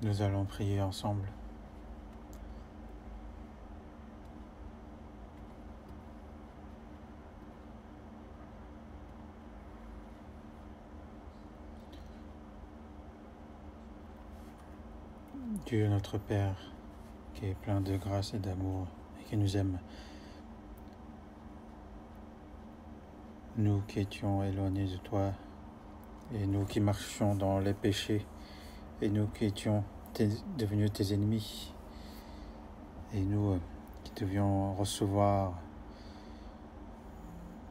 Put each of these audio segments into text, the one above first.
Nous allons prier ensemble. Dieu notre Père, qui est plein de grâce et d'amour et qui nous aime, nous qui étions éloignés de toi et nous qui marchions dans les péchés et nous qui étions devenus tes ennemis et nous qui devions recevoir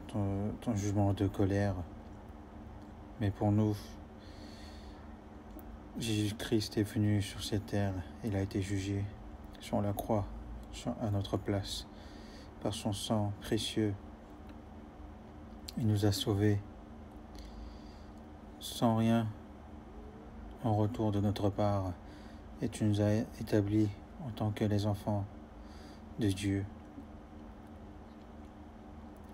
ton jugement de colère. Mais pour nous, Jésus-Christ est venu sur cette terre, il a été jugé sur la croix à notre place. Par son sang précieux, il nous a sauvés sans rien en retour de notre part, et tu nous as établis en tant que les enfants de Dieu.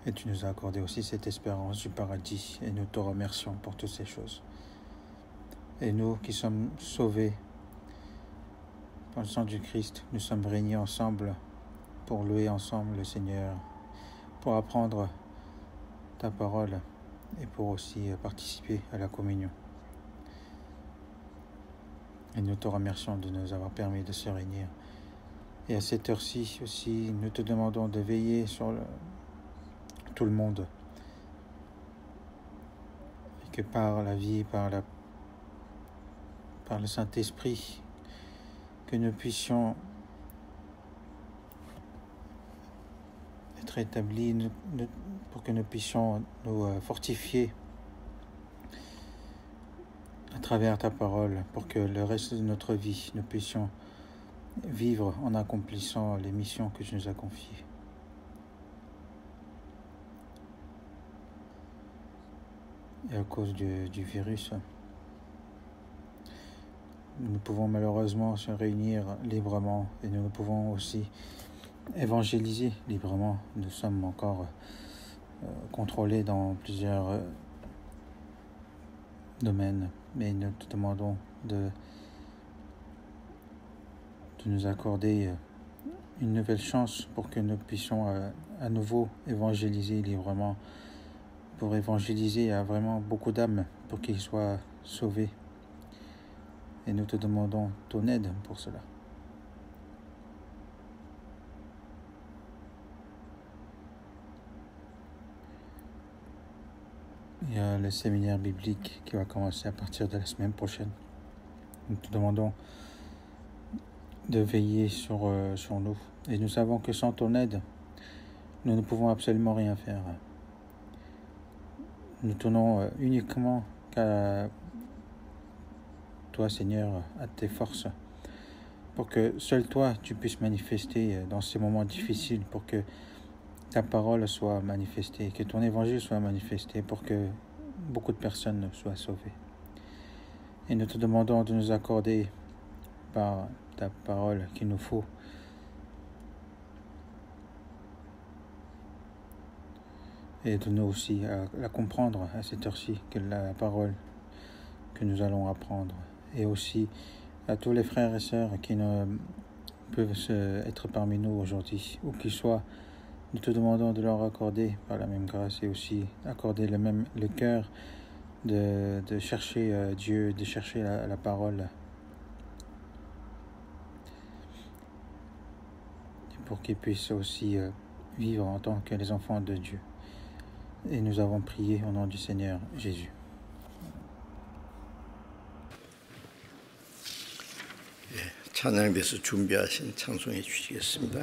Et tu nous as accordé aussi cette espérance du paradis, et nous te remercions pour toutes ces choses. Et nous qui sommes sauvés par le sang du Christ, nous sommes réunis ensemble pour louer ensemble le Seigneur, pour apprendre ta parole et pour aussi participer à la communion. Et nous te remercions de nous avoir permis de se réunir. Et à cette heure-ci aussi, nous te demandons de veiller sur tout le monde. Et que par la vie, par le Saint-Esprit, que nous puissions être établis, pour que nous puissions nous fortifier à travers ta parole, pour que le reste de notre vie, nous puissions vivre en accomplissant les missions que tu nous as confiées. Et à cause du virus, nous pouvons malheureusement se réunir librement et nous pouvons aussi évangéliser librement. Nous sommes encore contrôlés dans plusieurs domaines, mais nous te demandons de nous accorder une nouvelle chance pour que nous puissions à nouveau évangéliser librement, pour évangéliser à vraiment beaucoup d'âmes, pour qu'ils soient sauvés. Et nous te demandons ton aide pour cela. Il y a le séminaire biblique qui va commencer à partir de la semaine prochaine. Nous te demandons de veiller sur nous. Et nous savons que sans ton aide, nous ne pouvons absolument rien faire. Nous tenons uniquement qu'à toi, Seigneur, à tes forces, pour que seul toi, tu puisses manifester dans ces moments difficiles, pour que ta parole soit manifestée, que ton évangile soit manifesté, pour que beaucoup de personnes soient sauvées. Et nous te demandons de nous accorder par ta parole qu'il nous faut et de nous aussi à la comprendre à cette heure-ci, que la parole que nous allons apprendre, et aussi à tous les frères et sœurs qui ne peuvent être parmi nous aujourd'hui, où qu'ils soient. Nous te demandons de leur accorder par la même grâce et aussi accorder le cœur de chercher Dieu, de chercher la parole, pour qu'ils puissent aussi vivre en tant que les enfants de Dieu. Et nous avons prié au nom du Seigneur Jésus. 찬양대에서 준비하신 찬송해 주시겠습니다.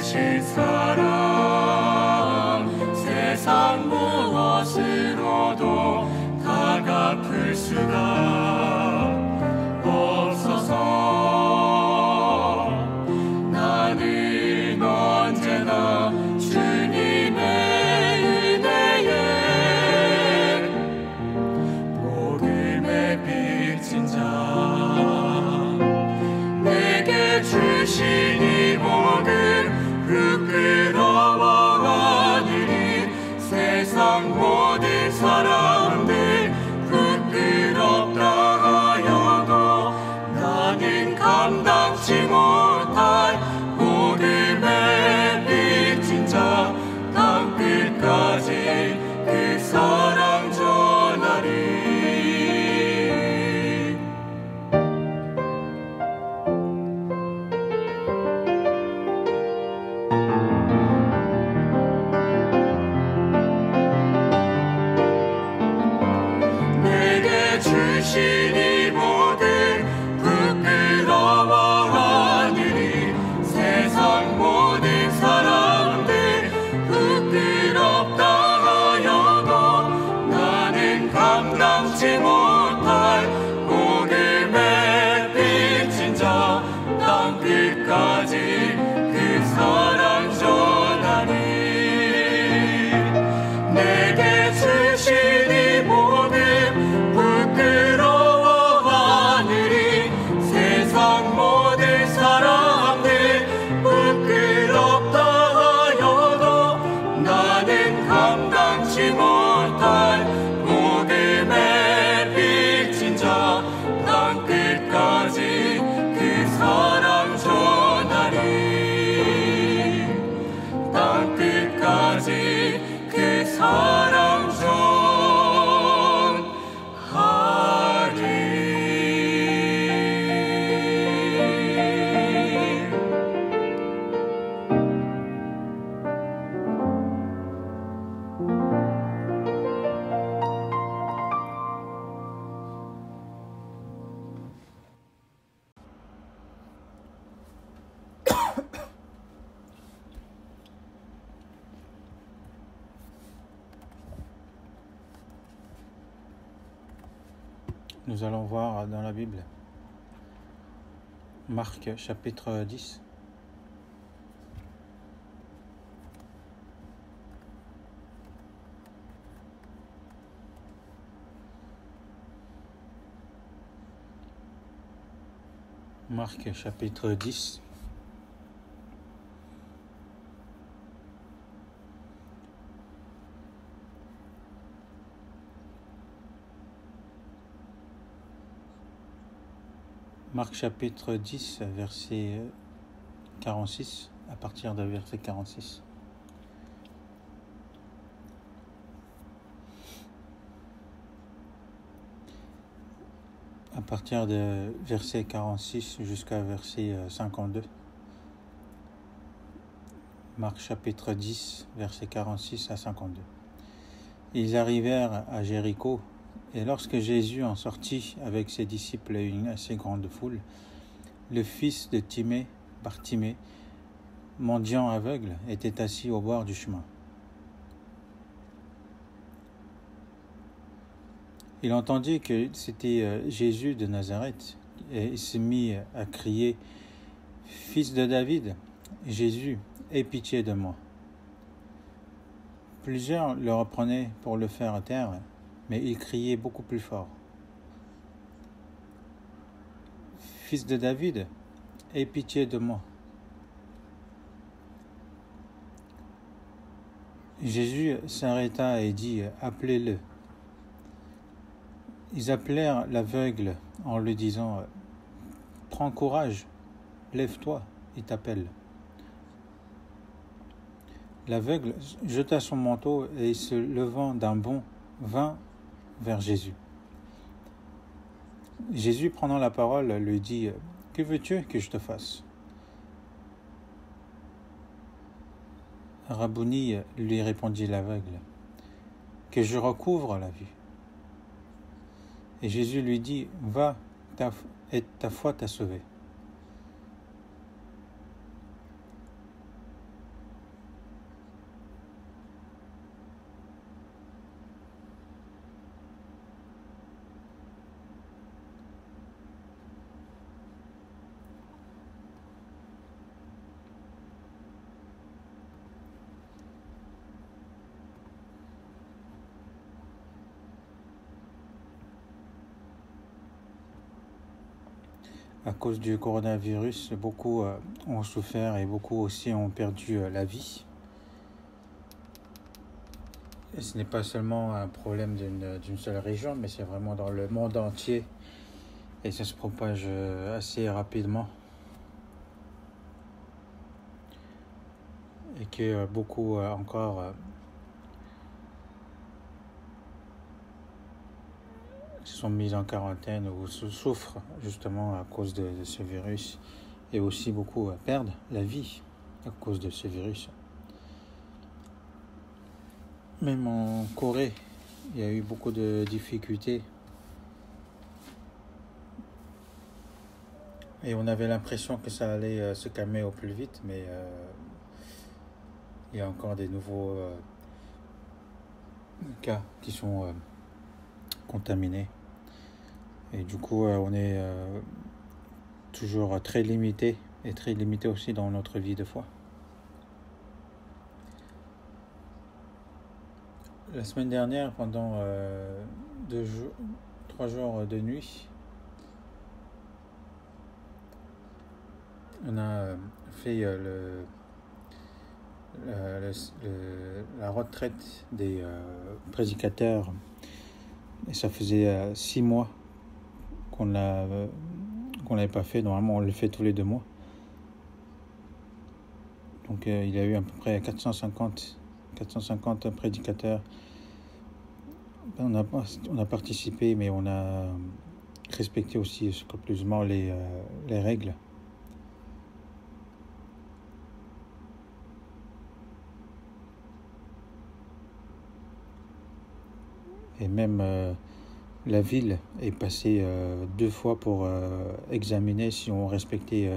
주신 사랑 세상 무엇으로도 다 갚을 수가 없어서 나는 언제나 주님의 은혜에 복음의 빚진 자 내게 주신 이 복음 부끄러워하느니 세상 모든 사람들 부끄럽다 하여도 나는 감당치 못할 복음의 빚진 자 땅끝까지 그 사랑 전하리. 내게 주신 이 복음 부끄러워하느니 세상 모든 사람들 부끄럽다 하여도 나는 감당치 못할 복음의 빚진 자 땅끝까지 그 사랑 전하리. 내게 주신 이 복음 부끄러워하느니 세상 모든 사람들 부끄럽다 하여도 나는 감당치 못할 복음의 빚진 자 땅끝까지 그 사랑 전하리. 땅끝까지 그 사랑 Nous allons voir dans la Bible Marc chapitre 10. Marc chapitre 10. Marc chapitre 10, verset 46, à partir de verset 46. À partir de verset 46 jusqu'à verset 52. Marc chapitre 10, verset 46 à 52. Ils arrivèrent à Jéricho. Et lorsque Jésus en sortit avec ses disciples et une assez grande foule, le fils de Timée, Bartimée, mendiant aveugle, était assis au bord du chemin. Il entendit que c'était Jésus de Nazareth et il se mit à crier « Fils de David, Jésus, aie pitié de moi !» Plusieurs le reprenaient pour le faire taire, mais il criait beaucoup plus fort. « Fils de David, aie pitié de moi !» Jésus s'arrêta et dit « Appelez-le !» Ils appelèrent l'aveugle en lui disant « Prends courage, lève-toi, il t'appelle. » L'aveugle jeta son manteau et se levant d'un bond, vint vers Jésus. Jésus, prenant la parole, lui dit « Que veux-tu que je te fasse ?» Rabouni, lui répondit l'aveugle, « Que je recouvre la vue. » Et Jésus lui dit « Va, ta foi t'a sauvé. » à cause du coronavirus, beaucoup ont souffert et beaucoup aussi ont perdu la vie. Et ce n'est pas seulement un problème d'une seule région, mais c'est vraiment dans le monde entier. Et ça se propage assez rapidement. Et que beaucoup encore se sont mis en quarantaine ou souffrent justement à cause de ce virus. Et aussi beaucoup perdent la vie à cause de ce virus. Même en Corée, il y a eu beaucoup de difficultés. Et on avait l'impression que ça allait se calmer au plus vite, mais il y a encore des nouveaux cas qui sont contaminés. Et du coup, on est toujours très limité, et très limité aussi dans notre vie de foi. La semaine dernière, pendant 3 jours de nuit, on a fait la retraite des prédicateurs. Et ça faisait 6 mois qu'on l'avait pas fait. Normalement, on le fait tous les 2 mois. Donc, il y a eu à peu près 450 prédicateurs. On a participé, mais on a respecté aussi scrupuleusement les règles. Et même la ville est passée 2 fois pour examiner si on respectait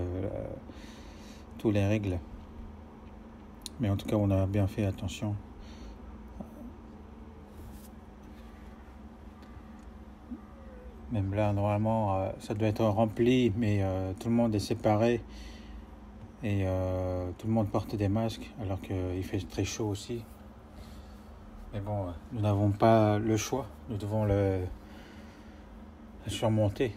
toutes les règles. Mais en tout cas, on a bien fait attention. Même là, normalement, ça doit être rempli, mais tout le monde est séparé. Et tout le monde porte des masques, alors qu'il fait très chaud aussi. Mais bon, nous n'avons pas le choix. Nous devons le surmonter.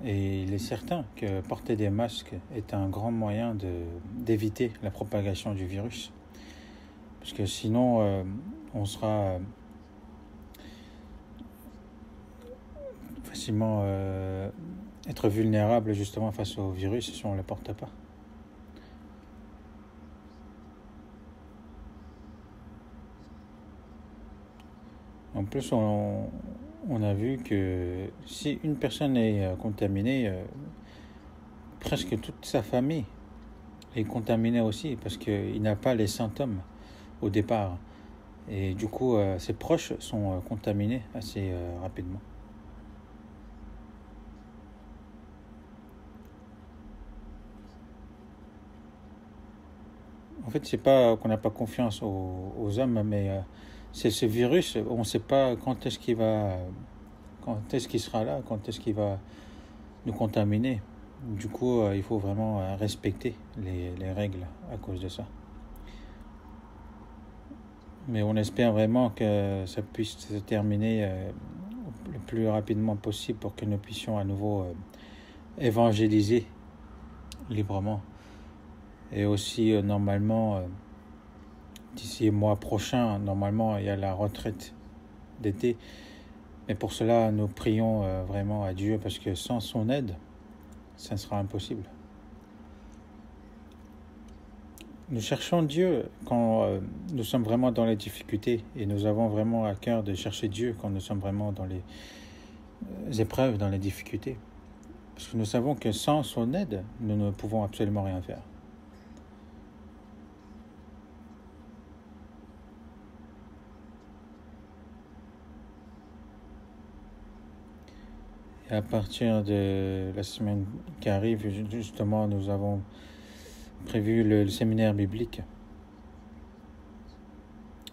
Et il est certain que porter des masques est un grand moyen d'éviter la propagation du virus. Parce que sinon, on sera facilement être vulnérable justement face au virus si on ne le porte pas. En plus, on a vu que si une personne est contaminée, presque toute sa famille est contaminée aussi parce qu'il n'a pas les symptômes au départ. Et du coup, ses proches sont contaminés assez rapidement. En fait, c'est pas qu'on n'a pas confiance aux hommes, mais c'est ce virus, on ne sait pas quand est-ce qu'il sera là, quand est-ce qu'il va nous contaminer. Du coup, il faut vraiment respecter les règles à cause de ça. Mais on espère vraiment que ça puisse se terminer le plus rapidement possible pour que nous puissions à nouveau évangéliser librement. Et aussi, normalement, d'ici le mois prochain, normalement, il y a la retraite d'été. Mais pour cela, nous prions vraiment à Dieu parce que sans son aide, ça sera impossible. Nous cherchons Dieu quand nous sommes vraiment dans les difficultés et nous avons vraiment à cœur de chercher Dieu quand nous sommes vraiment dans les épreuves, dans les difficultés. Parce que nous savons que sans son aide, nous ne pouvons absolument rien faire. Et à partir de la semaine qui arrive, justement, nous avons prévu le séminaire biblique.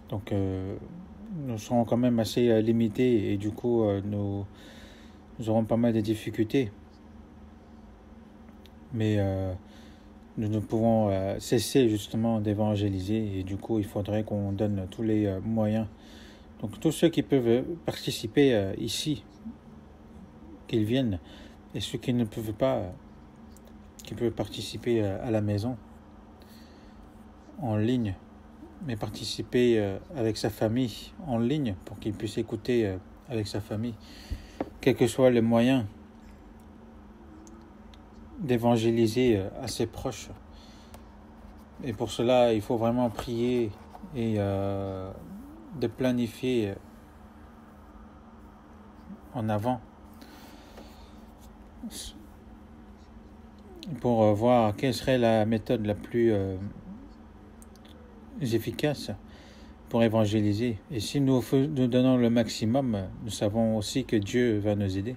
Donc, nous serons quand même assez limités et du coup, nous aurons pas mal de difficultés. Mais nous ne pouvons cesser justement d'évangéliser et du coup, il faudrait qu'on donne tous les moyens Donc tous ceux qui peuvent participer ici, qu'ils viennent, et ceux qui ne peuvent pas, qui peuvent participer à la maison, en ligne, mais participer avec sa famille en ligne pour qu'il puisse écouter avec sa famille, quel que soit le moyen d'évangéliser à ses proches. Et pour cela, il faut vraiment prier et de planifier en avant pour voir quelle serait la méthode la plus efficace pour évangéliser. Et si nous donnons le maximum, nous savons aussi que Dieu va nous aider.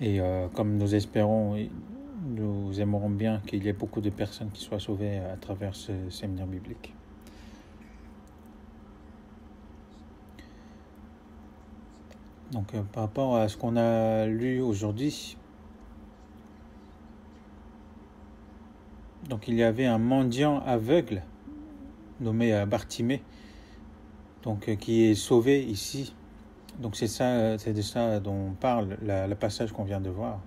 Et comme nous espérons, nous aimerons bien qu'il y ait beaucoup de personnes qui soient sauvées à travers ce séminaire biblique. Donc par rapport à ce qu'on a lu aujourd'hui, donc il y avait un mendiant aveugle nommé Bartimée, donc qui est sauvé ici. Donc c'est de ça dont parle le passage qu'on vient de voir.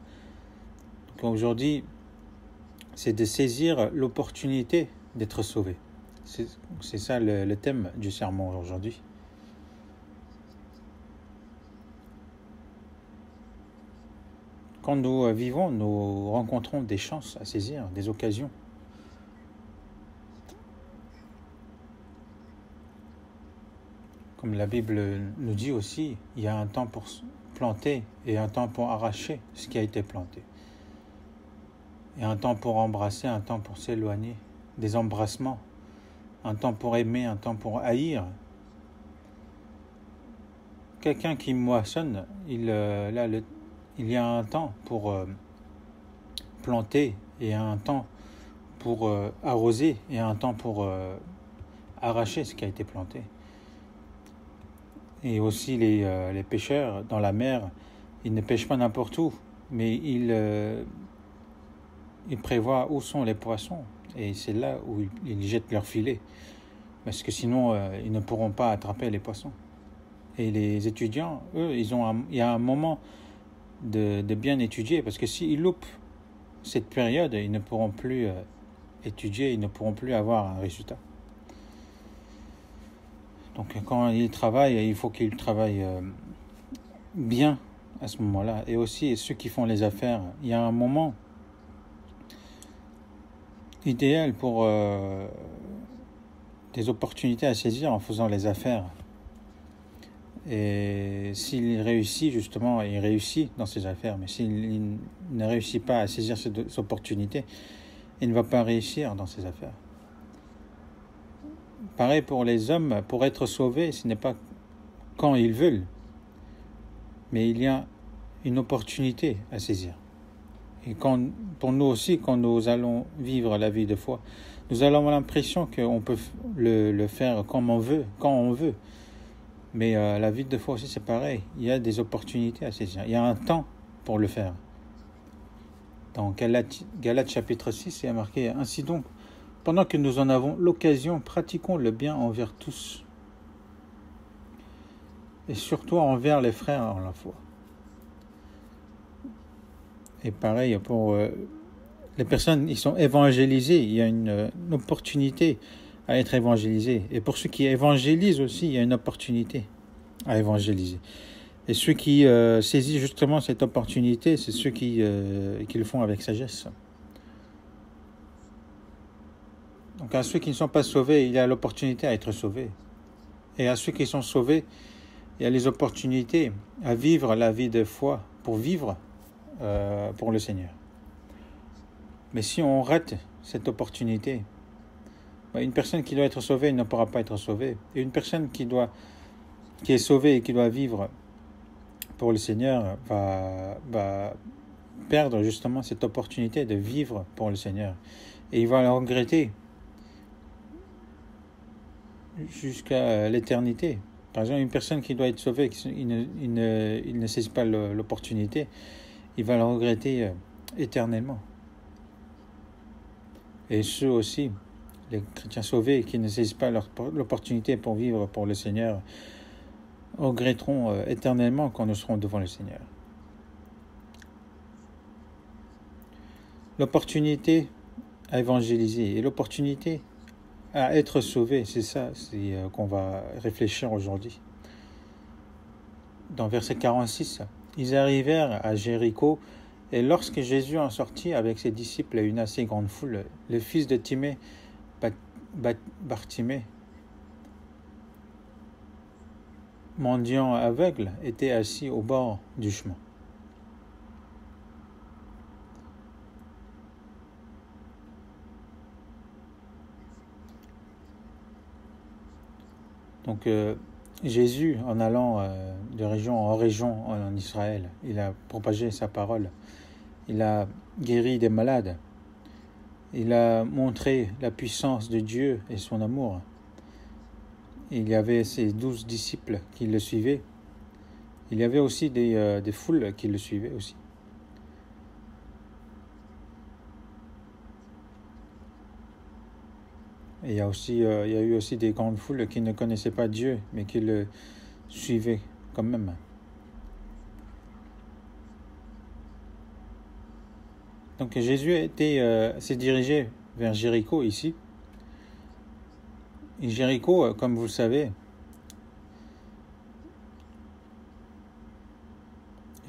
Donc aujourd'hui, c'est de saisir l'opportunité d'être sauvé. C'est ça le thème du sermon aujourd'hui. Quand nous vivons, nous rencontrons des chances à saisir, des occasions. Comme la Bible nous dit aussi, il y a un temps pour planter et un temps pour arracher ce qui a été planté. Il y a un temps pour embrasser, un temps pour s'éloigner, des embrassements, un temps pour aimer, un temps pour haïr. Quelqu'un qui moissonne, il y a un temps pour planter et un temps pour arroser et un temps pour arracher ce qui a été planté. Et aussi les pêcheurs dans la mer, ils ne pêchent pas n'importe où, mais ils prévoient où sont les poissons. Et c'est là où ils jettent leur filet. Parce que sinon, ils ne pourront pas attraper les poissons. Et les étudiants, eux, il y a un moment de bien étudier. Parce que s'ils loupent cette période, ils ne pourront plus étudier, ils ne pourront plus avoir un résultat. Donc quand ils travaillent, il faut qu'ils travaillent bien à ce moment-là. Et aussi ceux qui font les affaires, il y a un moment idéal pour des opportunités à saisir en faisant les affaires. Et s'il réussit, justement, il réussit dans ses affaires. Mais s'il ne réussit pas à saisir ces opportunités, il ne va pas réussir dans ses affaires. Pareil pour les hommes, pour être sauvés, ce n'est pas quand ils veulent, mais il y a une opportunité à saisir. Et pour nous aussi, quand nous allons vivre la vie de foi, nous allons avoir l'impression qu'on peut le faire comme on veut, quand on veut. Mais la vie de foi aussi, c'est pareil. Il y a des opportunités à saisir. Il y a un temps pour le faire. Dans Galates chapitre 6, il y a marqué « Ainsi donc, pendant que nous en avons l'occasion, pratiquons le bien envers tous, et surtout envers les frères en la foi. » Et pareil, pour les personnes, ils sont évangélisés, il y a une opportunité à être évangélisés. Et pour ceux qui évangélisent aussi, il y a une opportunité à évangéliser. Et ceux qui saisissent justement cette opportunité, c'est ceux qui le font avec sagesse. Donc à ceux qui ne sont pas sauvés, il y a l'opportunité à être sauvés. Et à ceux qui sont sauvés, il y a les opportunités à vivre la vie de foi, pour vivre pour le Seigneur. Mais si on rate cette opportunité, une personne qui doit être sauvée ne pourra pas être sauvée. Et une personne qui est sauvée et qui doit vivre pour le Seigneur va perdre justement cette opportunité de vivre pour le Seigneur. Et il va le regretter jusqu'à l'éternité. Par exemple, une personne qui doit être sauvée, il ne saisit pas l'opportunité, il va le regretter éternellement. Et ceux aussi les chrétiens sauvés qui ne saisissent pas l'opportunité pour vivre pour le Seigneur regretteront éternellement quand nous serons devant le Seigneur. L'opportunité à évangéliser et l'opportunité à être sauvé, c'est ça qu'on va réfléchir aujourd'hui. Dans verset 46, ils arrivèrent à Jéricho, et lorsque Jésus en sortit avec ses disciples et une assez grande foule, le fils de Timée, Bartimée, mendiant aveugle, était assis au bord du chemin. Donc Jésus, en allant de région en région en Israël, il a propagé sa parole, il a guéri des malades, il a montré la puissance de Dieu et son amour. Il y avait ses 12 disciples qui le suivaient. Il y avait aussi des foules qui le suivaient aussi. Et il y a eu aussi des grandes foules qui ne connaissaient pas Dieu, mais qui le suivaient quand même. Donc Jésus s'est dirigé vers Jéricho ici. Et Jéricho, comme vous le savez,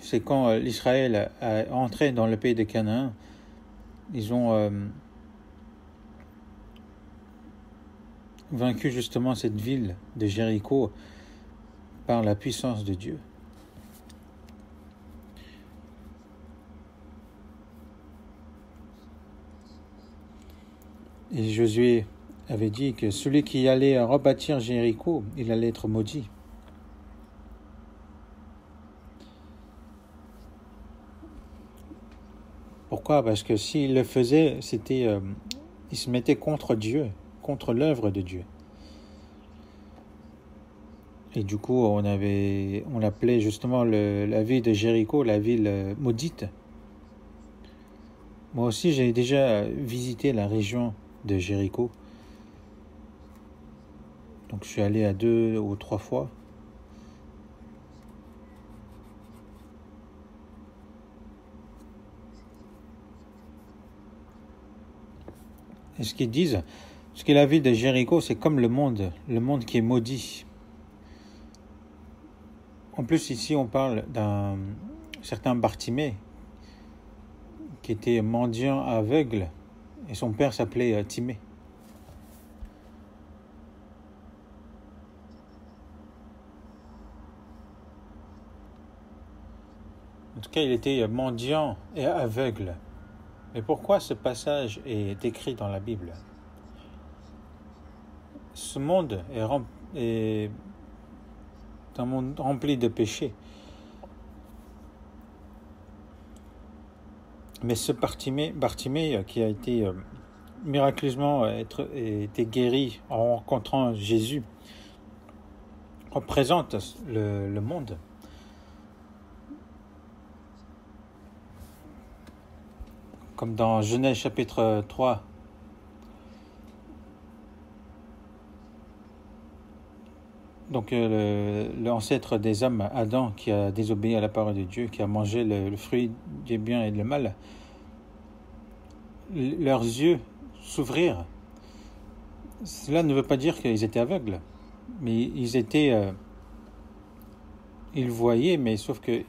c'est quand l'Israël a entré dans le pays de Canaan, ils ont vaincu justement cette ville de Jéricho par la puissance de Dieu. Et Josué avait dit que celui qui allait rebâtir Jéricho, il allait être maudit. Pourquoi? Parce que s'il le faisait, il se mettait contre Dieu, contre l'œuvre de Dieu. Et du coup, on appelait justement la ville de Jéricho la ville maudite. Moi aussi, j'ai déjà visité la région de Jéricho. Donc je suis allé à 2 ou 3 fois. Et ce qu'ils disent, ce que la ville de Jéricho, c'est comme le monde qui est maudit. En plus, ici, on parle d'un certain Bartimée, qui était mendiant aveugle, et son père s'appelait Timée. En tout cas, il était mendiant et aveugle. Mais pourquoi ce passage est écrit dans la Bible? Ce monde est un monde rempli de péchés. Mais ce Bartimée qui a été miraculeusement été guéri en rencontrant Jésus, représente le monde. Comme dans Genèse chapitre 3, donc l'ancêtre des hommes, Adam, qui a désobéi à la parole de Dieu, qui a mangé le fruit du bien et du mal, leurs yeux s'ouvrirent. Cela ne veut pas dire qu'ils étaient aveugles, mais ils voyaient, mais sauf que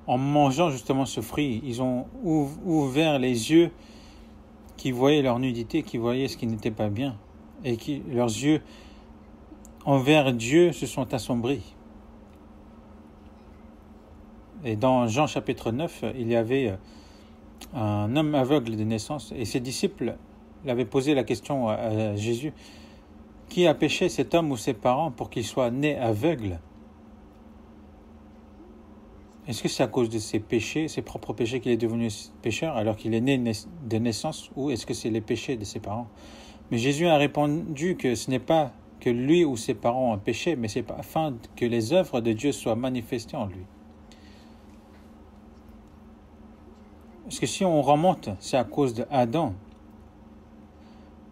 en mangeant justement ce fruit, ils ont ouvert les yeux qui voyaient leur nudité, qui voyaient ce qui n'était pas bien, et leurs yeux envers Dieu se sont assombris. Et dans Jean chapitre 9, il y avait un homme aveugle de naissance, et ses disciples l'avaient posé la question à Jésus: qui a péché, cet homme ou ses parents, pour qu'il soit né aveugle? Est-ce que c'est à cause de ses péchés, ses propres péchés, qu'il est devenu pécheur alors qu'il est né de naissance, ou est-ce que c'est les péchés de ses parents? Mais Jésus a répondu que ce n'est pas que lui ou ses parents ont péché, mais c'est afin que les œuvres de Dieu soient manifestées en lui. Parce que si on remonte, c'est à cause d'Adam.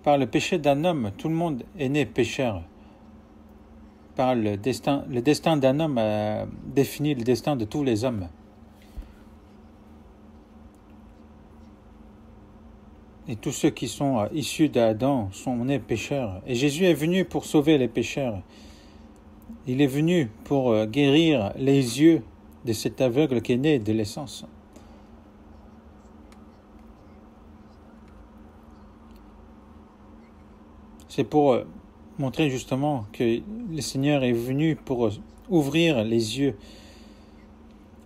par le péché d'un homme, tout le monde est né pécheur. Par le destin d'un homme définit le destin de tous les hommes. Et tous ceux qui sont issus d'Adam sont nés pécheurs. Et Jésus est venu pour sauver les pécheurs. Il est venu pour guérir les yeux de cet aveugle qui est né de l'essence. C'est pour montrer justement que le Seigneur est venu pour ouvrir les yeux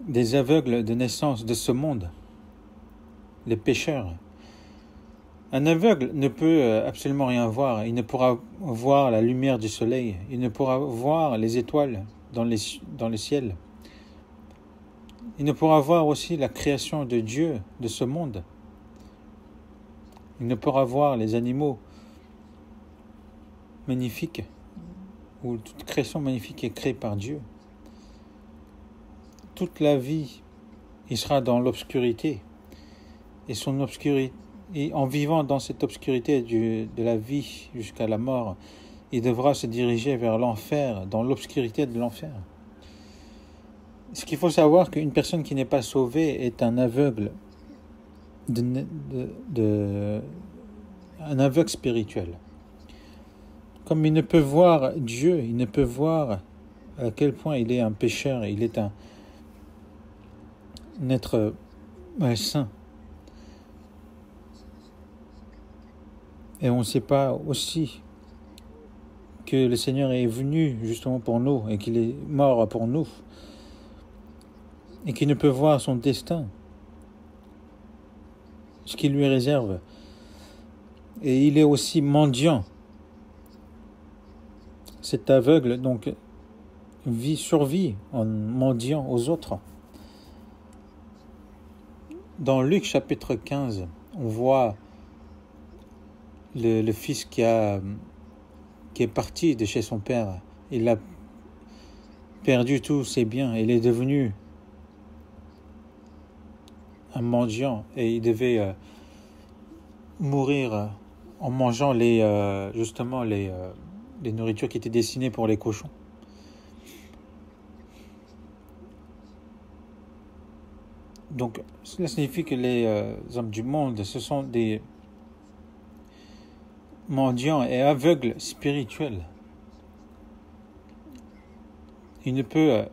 des aveugles de naissance de ce monde, les pécheurs. Un aveugle ne peut absolument rien voir. Il ne pourra voir la lumière du soleil. Il ne pourra voir les étoiles dans le ciel. Il ne pourra voir aussi la création de Dieu de ce monde. Il ne pourra voir les animaux magnifiques, ou toute création magnifique est créée par Dieu. Toute la vie, il sera dans l'obscurité. Et son obscurité, et en vivant dans cette obscurité de la vie jusqu'à la mort, il devra se diriger vers l'enfer, dans l'obscurité de l'enfer. Ce qu'il faut savoir, qu'une personne qui n'est pas sauvée est un aveugle, un aveugle spirituel. Comme il ne peut voir Dieu, il ne peut voir à quel point il est un pécheur, il est un être saint. Et on ne sait pas aussi que le Seigneur est venu justement pour nous et qu'il est mort pour nous et qu'il ne peut voir son destin, ce qu'il lui réserve. Et il est aussi mendiant. Cet aveugle donc survit en mendiant aux autres. Dans Luc chapitre 15, on voit le fils qui est parti de chez son père. Il a perdu tous ses biens. Il est devenu un mendiant et il devait mourir en mangeant les nourritures qui étaient destinées pour les cochons. Donc cela signifie que les hommes du monde, ce sont des mendiant et aveugle spirituel. Il ne peut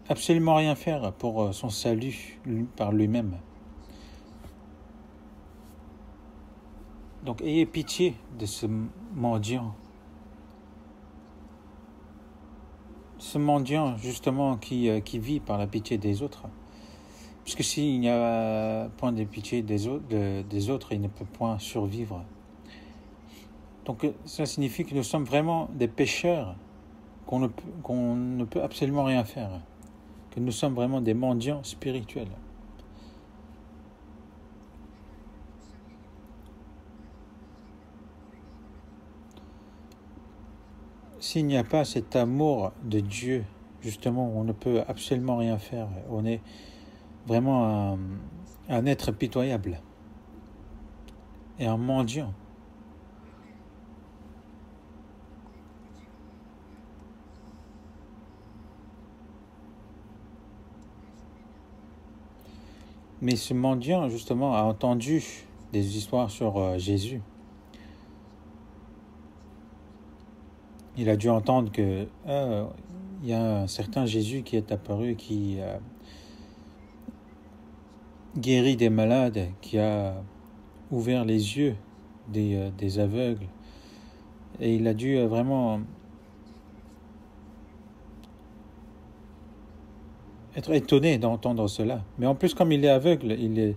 absolument rien faire pour son salut par lui-même. Donc ayez pitié de ce mendiant. Ce mendiant justement qui vit par la pitié des autres. Puisque s'il n'y a point de pitié des autres, il ne peut point survivre. Donc ça signifie que nous sommes vraiment des pécheurs, qu'on ne peut absolument rien faire, que nous sommes vraiment des mendiants spirituels. S'il n'y a pas cet amour de Dieu, justement, on ne peut absolument rien faire. On est vraiment un être pitoyable et un mendiant. Mais ce mendiant, justement, a entendu des histoires sur Jésus. Il a dû entendre que il y a un certain Jésus qui est apparu, qui guérit des malades, qui a ouvert les yeux des aveugles. Et il a dû vraiment être étonné d'entendre cela. Mais en plus, comme il est aveugle, il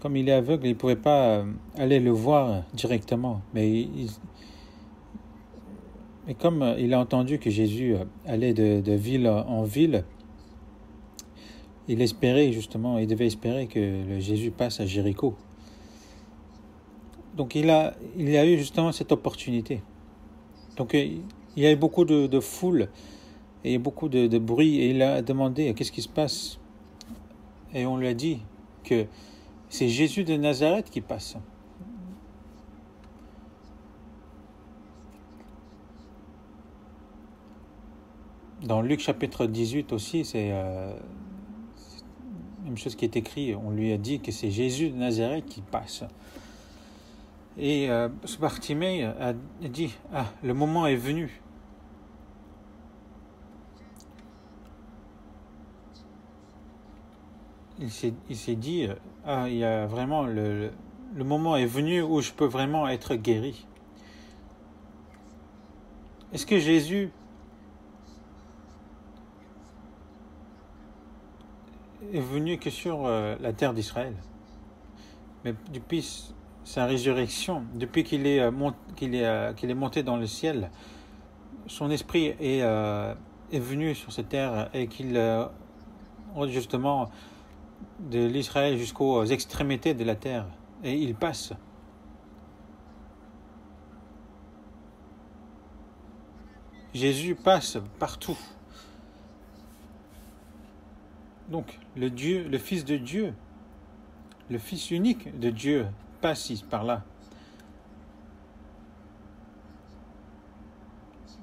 ne pouvait pas aller le voir directement. Mais comme il a entendu que Jésus allait de ville en ville, il devait espérer que Jésus passe à Jéricho. Donc il a eu justement cette opportunité. Donc il y a eu beaucoup de foule et beaucoup de bruit, et il a demandé qu'est-ce qui se passe. Et on lui a dit que c'est Jésus de Nazareth qui passe. Dans Luc chapitre 18 aussi, c'est la même chose qui est écrit. On lui a dit que c'est Jésus de Nazareth qui passe. Et ce Bartimée a dit, le moment est venu. Il s'est dit, il y a vraiment le moment est venu où je peux vraiment être guéri. Est-ce que Jésus est venu que sur la terre d'Israël? Mais depuis sa résurrection, depuis qu'il est monté dans le ciel, son esprit est venu sur cette terre et qu'il justement de l'Israël jusqu'aux extrémités de la terre, et il passe. Jésus passe partout. Donc le Fils de Dieu, le Fils unique de Dieu passe ici par là.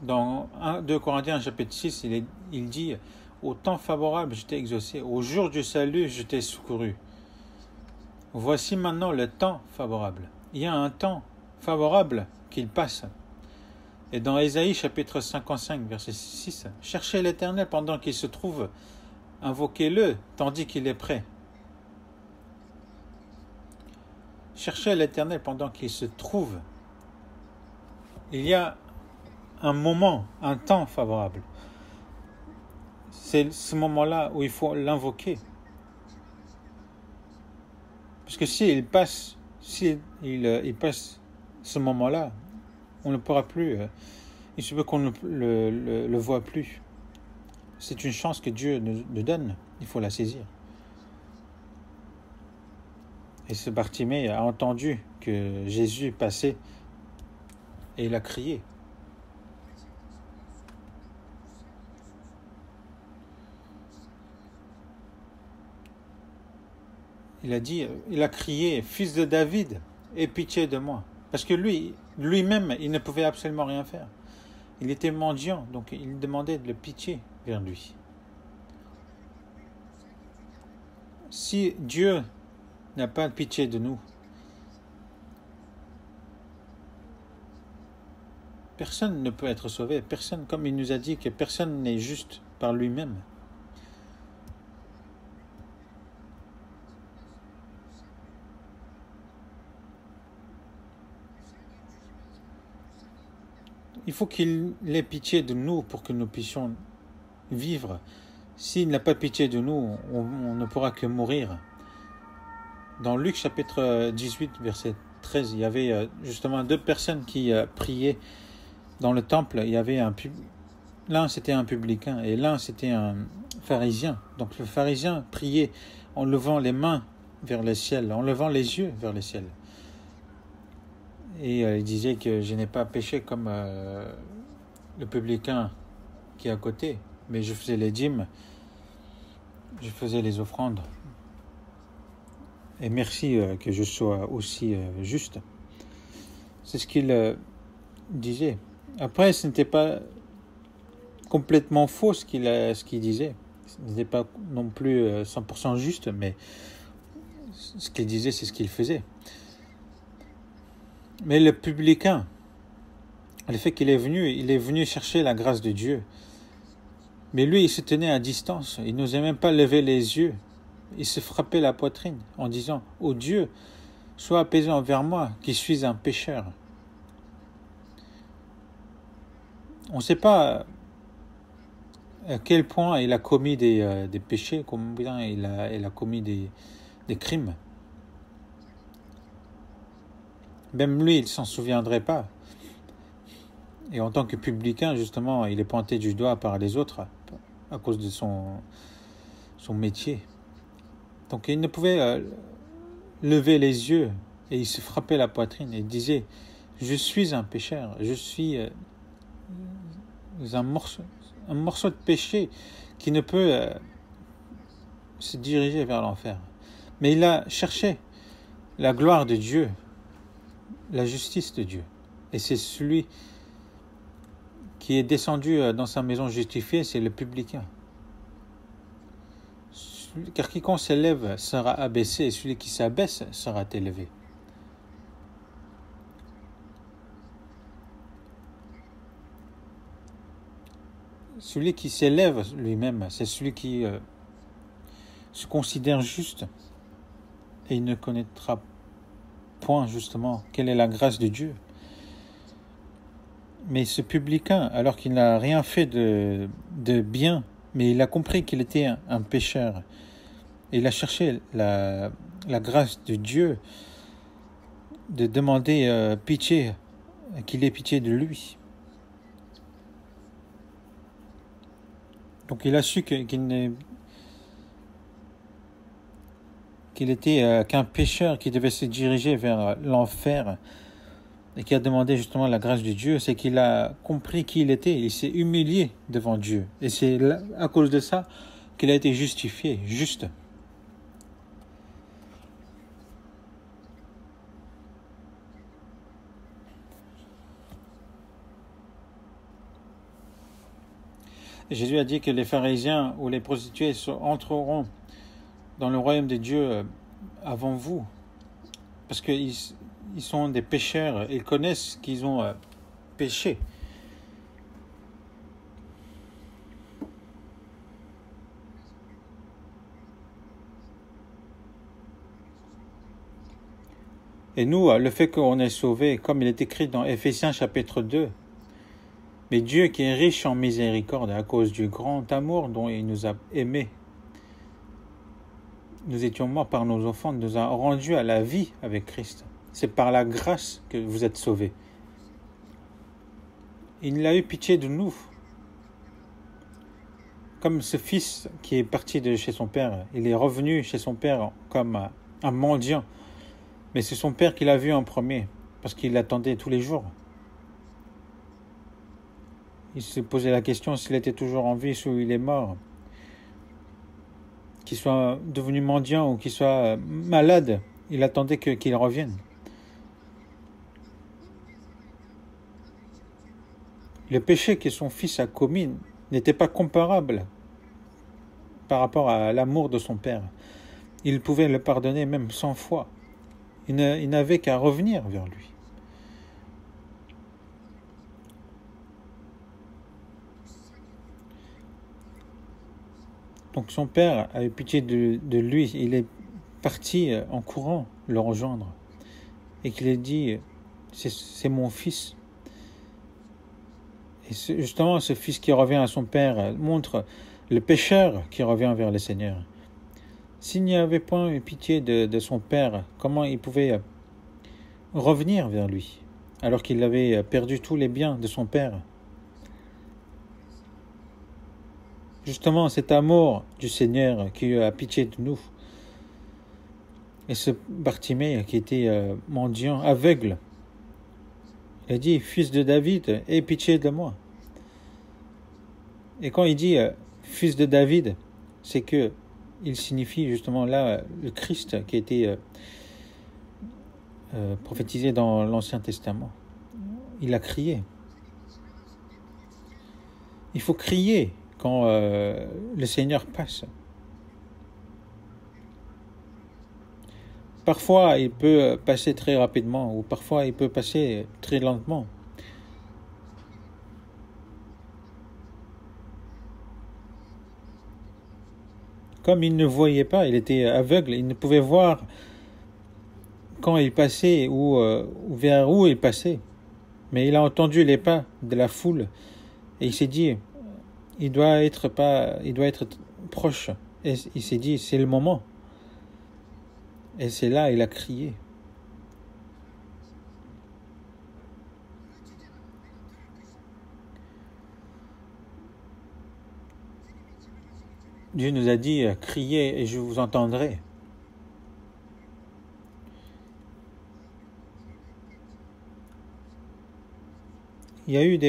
Dans 2 Corinthiens chapitre 6, il dit: au temps favorable, je t'ai exaucé. Au jour du salut, je t'ai secouru. Voici maintenant le temps favorable. Il y a un temps favorable qu'il passe. Et dans Ésaïe chapitre 55, verset 6, cherchez l'Éternel pendant qu'il se trouve, invoquez-le tandis qu'il est prêt. Cherchez l'Éternel pendant qu'il se trouve. Il y a un moment, un temps favorable. C'est ce moment-là où il faut l'invoquer. Parce que s'il passe ce moment-là, on ne pourra plus, il se peut qu'on ne le voit plus. C'est une chance que Dieu nous donne, il faut la saisir. Et ce Bartimée a entendu que Jésus passait et il a crié. Il a crié, Fils de David, aie pitié de moi. Parce que lui-même, il ne pouvait absolument rien faire. Il était mendiant, donc il demandait de la pitié vers lui. Si Dieu n'a pas de pitié de nous, personne ne peut être sauvé. Personne, comme il nous a dit que personne n'est juste par lui-même. Il faut qu'il ait pitié de nous pour que nous puissions vivre. S'il n'a pas pitié de nous, on ne pourra que mourir. Dans Luc chapitre 18, verset 13, il y avait justement 2 personnes qui priaient dans le temple. Il y avait l'un c'était un publicain et l'un c'était un pharisien. Donc le pharisien priait en levant les mains vers le ciel, en levant les yeux vers le ciel. Et il disait que je n'ai pas péché comme le publicain qui est à côté, mais je faisais les dîmes, je faisais les offrandes. Et merci que je sois aussi juste. C'est ce qu'il disait. Après, ce n'était pas complètement faux ce qu'il disait. Ce n'était pas non plus 100% juste, mais ce qu'il disait, c'est ce qu'il faisait. Mais le publicain, le fait qu'il est venu chercher la grâce de Dieu. Mais lui, il se tenait à distance. Il n'osait même pas lever les yeux. Il se frappait la poitrine en disant « Ô Dieu, sois apaisé envers moi, qui suis un pécheur. » On ne sait pas à quel point il a commis des péchés, combien il a commis des crimes. Même lui, il ne s'en souviendrait pas. Et en tant que publicain, justement, il est pointé du doigt par les autres à cause de son métier. Donc il ne pouvait lever les yeux et il se frappait la poitrine et disait « Je suis un pécheur, je suis un morceau de péché qui ne peut se diriger vers l'enfer. » Mais il a cherché la gloire de Dieu, la justice de Dieu. Et c'est celui qui est descendu dans sa maison justifiée, c'est le publicain. Car quiconque s'élève sera abaissé, et celui qui s'abaisse sera élevé. Celui qui s'élève lui-même, c'est celui qui se considère juste, et il ne connaîtra point justement quelle est la grâce de Dieu. Mais ce publicain, alors qu'il n'a rien fait de bien, mais il a compris qu'il était un pécheur, et il a cherché la grâce de Dieu, de demander pitié, qu'il ait pitié de lui. Donc il a su qu'il était qu'un pécheur qui devait se diriger vers l'enfer, et qui a demandé justement la grâce de Dieu. C'est qu'il a compris qui il était, il s'est humilié devant Dieu, et c'est là, à cause de ça qu'il a été justifié, juste. Jésus a dit que les pharisiens ou les prostituées entreront dans le royaume de Dieu avant vous, parce qu'ils sont des pécheurs, ils connaissent qu'ils ont péché. Et nous, le fait qu'on est sauvé, comme il est écrit dans Éphésiens chapitre 2, mais Dieu qui est riche en miséricorde à cause du grand amour dont il nous a aimés, nous étions morts par nos offenses, nous a rendus à la vie avec Christ. C'est par la grâce que vous êtes sauvés. Il a eu pitié de nous. Comme ce fils qui est parti de chez son père, il est revenu chez son père comme un mendiant. Mais c'est son père qui l'a vu en premier, parce qu'il l'attendait tous les jours. Il s'est posé la question s'il était toujours en vie ou il est mort. Qu'il soit devenu mendiant ou qu'il soit malade, il attendait qu'il revienne. Le péché que son fils a commis n'était pas comparable par rapport à l'amour de son père. Il pouvait le pardonner même 100 fois. Il n'avait qu'à revenir vers lui. Donc son père a eu pitié de lui. Il est parti en courant le rejoindre. Et qu'il a dit, c'est mon fils. Et justement, ce fils qui revient à son père montre le pécheur qui revient vers le Seigneur. S'il n'y avait point eu pitié de son père, comment il pouvait revenir vers lui, alors qu'il avait perdu tous les biens de son père? Justement, cet amour du Seigneur qui a pitié de nous. Et ce Bartimée qui était mendiant, aveugle, il a dit, fils de David, aie pitié de moi. Et quand il dit fils de David, c'est que il signifie justement là le Christ qui a été prophétisé dans l'Ancien Testament. Il a crié. Il faut crier quand le Seigneur passe. Parfois, il peut passer très rapidement, ou parfois, il peut passer très lentement. Comme il ne voyait pas, il était aveugle, il ne pouvait voir quand il passait ou vers où il passait. Mais il a entendu les pas de la foule et il s'est dit, il doit être proche. Et il s'est dit, c'est le moment. Et c'est là, il a crié. Dieu nous a dit, criez et je vous entendrai. Il y a eu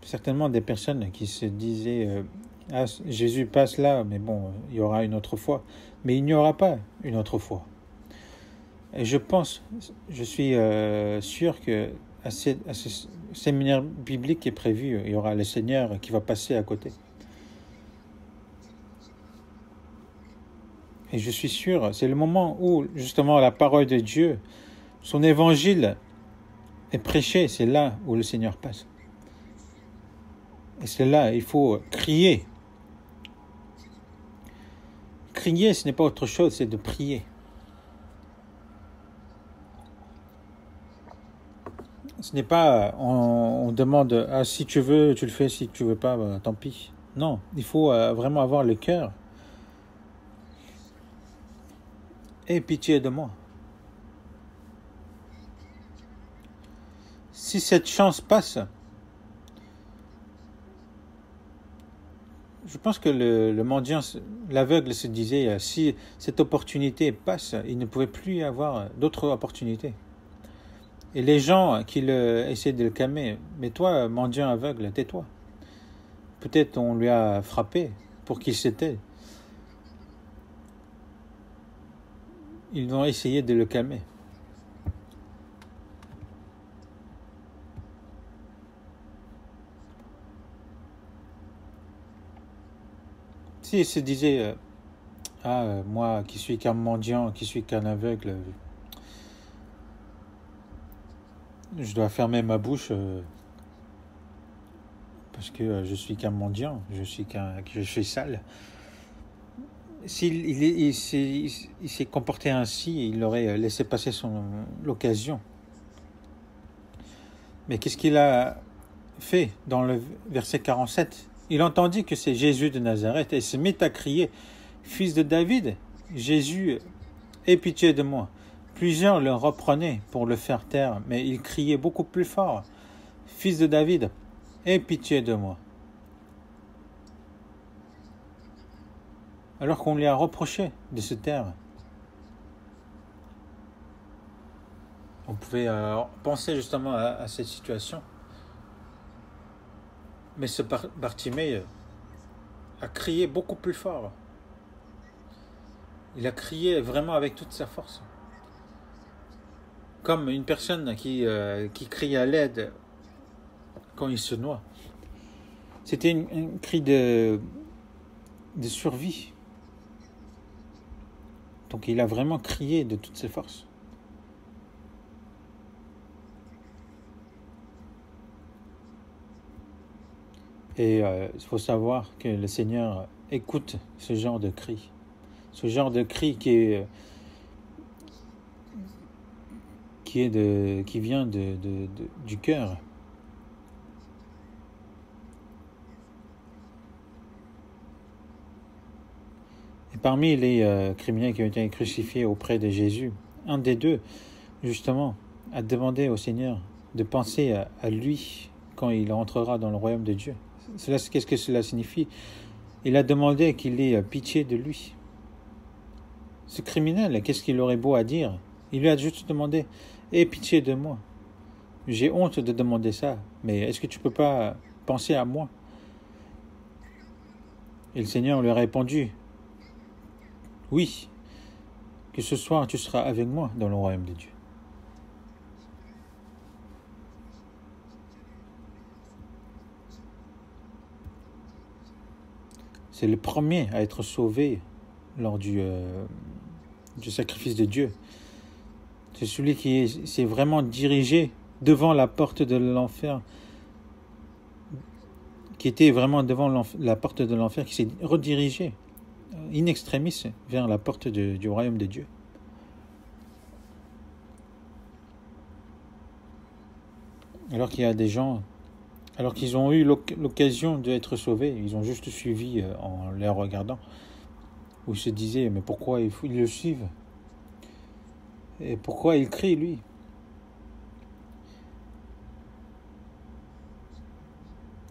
certainement des personnes qui se disaient, ah, Jésus passe là, mais bon, il y aura une autre fois. Mais il n'y aura pas une autre fois. Et je suis sûr que à ce séminaire biblique qui est prévu, il y aura le Seigneur qui va passer à côté. Et je suis sûr, c'est le moment où justement la parole de Dieu, son évangile est prêché, c'est là où le Seigneur passe. Et c'est là, il faut crier. Crier, ce n'est pas autre chose, c'est de prier. Ce n'est pas, on demande, ah, si tu veux, tu le fais, si tu veux pas, bah, tant pis. Non, il faut vraiment avoir le cœur. Aie pitié de moi. Si cette chance passe, je pense que le mendiant, l'aveugle se disait, si cette opportunité passe, il ne pouvait plus y avoir d'autres opportunités. Et les gens qui essaient de le calmer, mais toi, mendiant aveugle, tais-toi. Peut-être on lui a frappé pour qu'il se tait. Ils vont essayer de le calmer. S'il se disait, moi qui suis qu'un mendiant, qui suis qu'un aveugle, je dois fermer ma bouche parce que je suis qu'un mendiant, je suis sale. S'il s'est comporté ainsi, il aurait laissé passer l'occasion. Mais qu'est-ce qu'il a fait dans le verset 47 ? Il entendit que c'est Jésus de Nazareth et se mit à crier, « Fils de David, Jésus, aie pitié de moi. » Plusieurs le reprenaient pour le faire taire, mais il criait beaucoup plus fort, « Fils de David, aie pitié de moi. » Alors qu'on lui a reproché de se taire. On pouvait penser justement à cette situation. Mais ce Bartimée a crié beaucoup plus fort. Il a crié vraiment avec toute sa force. Comme une personne qui crie à l'aide quand il se noie. C'était un cri de survie. Donc il a vraiment crié de toutes ses forces. Et il faut savoir que le Seigneur écoute ce genre de cri. Ce genre de cri qui vient du cœur. Et parmi les criminels qui ont été crucifiés auprès de Jésus, un des deux, justement, a demandé au Seigneur de penser à lui quand il entrera dans le royaume de Dieu. Qu'est-ce que cela signifie ? Il a demandé qu'il ait pitié de lui. Ce criminel, qu'est-ce qu'il aurait beau à dire ? Il lui a juste demandé « Aie pitié de moi. J'ai honte de demander ça, mais est-ce que tu ne peux pas penser à moi ?» Et le Seigneur lui a répondu « Oui, que ce soir tu seras avec moi dans le royaume de Dieu. » C'est le premier à être sauvé lors du sacrifice de Dieu. C'est celui qui s'est vraiment dirigé devant la porte de l'enfer, qui était vraiment devant la porte de l'enfer, qui s'est redirigé in extremis vers la porte du royaume de Dieu. Alors qu'il y a des gens, alors qu'ils ont eu l'occasion d'être sauvés, ils ont juste suivi en les regardant, où ils se disaient, mais pourquoi ils le suivent ? Et pourquoi il crie, lui ?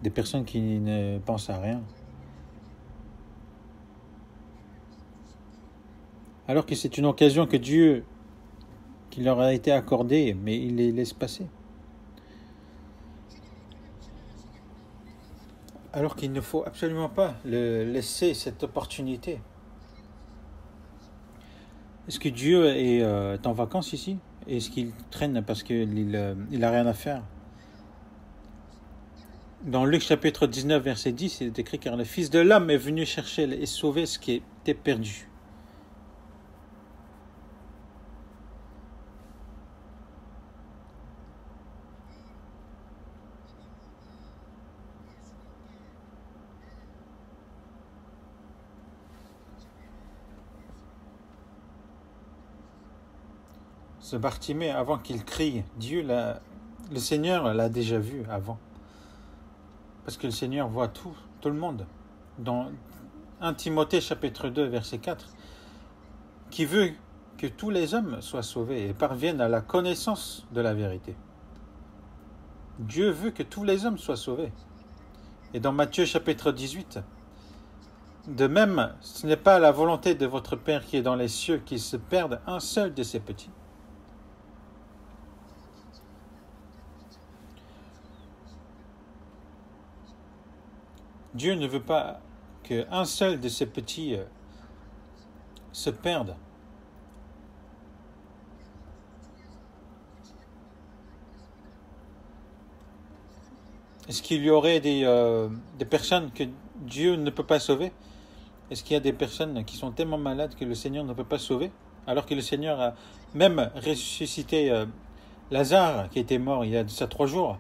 Des personnes qui ne pensent à rien. Alors que c'est une occasion que Dieu, qui leur a été accordée, mais il les laisse passer. Alors qu'il ne faut absolument pas laisser cette opportunité. Est-ce que Dieu est en vacances ici ? Est-ce qu'il traîne parce qu'il n'a rien à faire? Dans Luc chapitre 19, verset 10, il est écrit « Car le Fils de l'homme est venu chercher et sauver ce qui était perdu. » Ce Bartimée, avant qu'il crie, le Seigneur l'a déjà vu avant. Parce que le Seigneur voit tout le monde. Dans 1 Timothée chapitre 2, verset 4, qui veut que tous les hommes soient sauvés et parviennent à la connaissance de la vérité. Dieu veut que tous les hommes soient sauvés. Et dans Matthieu chapitre 18, de même, ce n'est pas la volonté de votre Père qui est dans les cieux qu'il se perde un seul de ses petits. Dieu ne veut pas qu'un seul de ses petits se perde. Est-ce qu'il y aurait des personnes que Dieu ne peut pas sauver? Est-ce qu'il y a des personnes qui sont tellement malades que le Seigneur ne peut pas sauver? Alors que le Seigneur a même ressuscité Lazare, qui était mort il y a de ça 3 jours.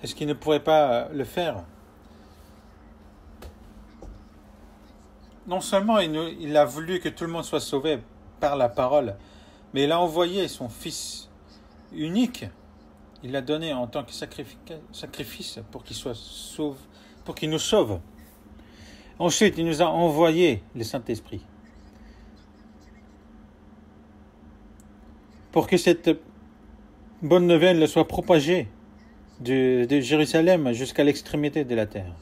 Est-ce qu'il ne pourrait pas le faire? Non seulement il a voulu que tout le monde soit sauvé par la parole, mais il a envoyé son Fils unique. Il l'a donné en tant que sacrifice pour qu'il soit sauve, pour qu'il nous sauve. Ensuite, il nous a envoyé le Saint-Esprit pour que cette bonne nouvelle soit propagée de Jérusalem jusqu'à l'extrémité de la terre.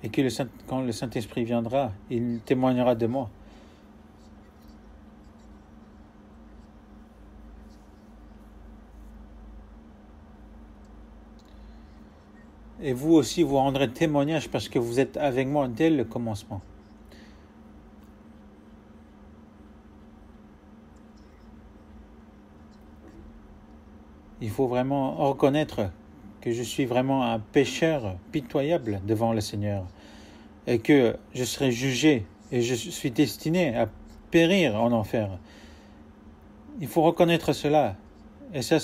Et que quand le Saint-Esprit viendra, il témoignera de moi. Et vous aussi, vous rendrez témoignage parce que vous êtes avec moi dès le commencement. Il faut vraiment reconnaître que je suis vraiment un pécheur pitoyable devant le Seigneur et que je serai jugé et je suis destiné à périr en enfer. Il faut reconnaître cela. Et ça,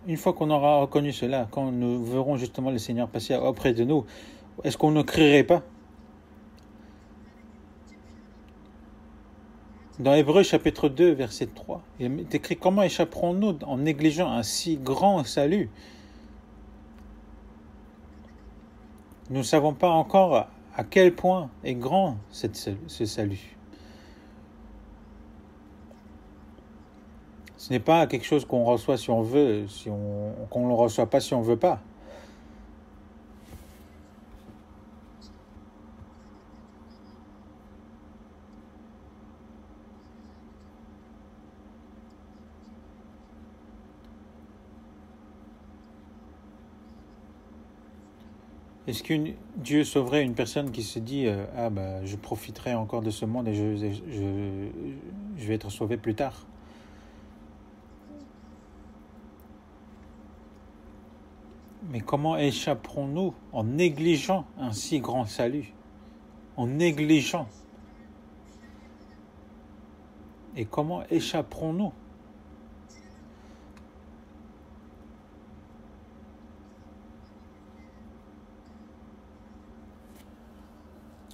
une fois qu'on aura reconnu cela, quand nous verrons justement le Seigneur passer auprès de nous, est-ce qu'on ne crierait pas? Dans Hébreux chapitre 2, verset 3, il est écrit « Comment échapperons-nous en négligeant un si grand salut ?» Nous ne savons pas encore à quel point est grand ce salut. Ce n'est pas quelque chose qu'on reçoit si on veut, qu'on ne le reçoit pas si on ne veut pas. Est-ce que Dieu sauverait une personne qui se dit « Ah bah je profiterai encore de ce monde et je vais être sauvé plus tard » ? Mais comment échapperons-nous en négligeant un si grand salut? En négligeant. Et comment échapperons-nous?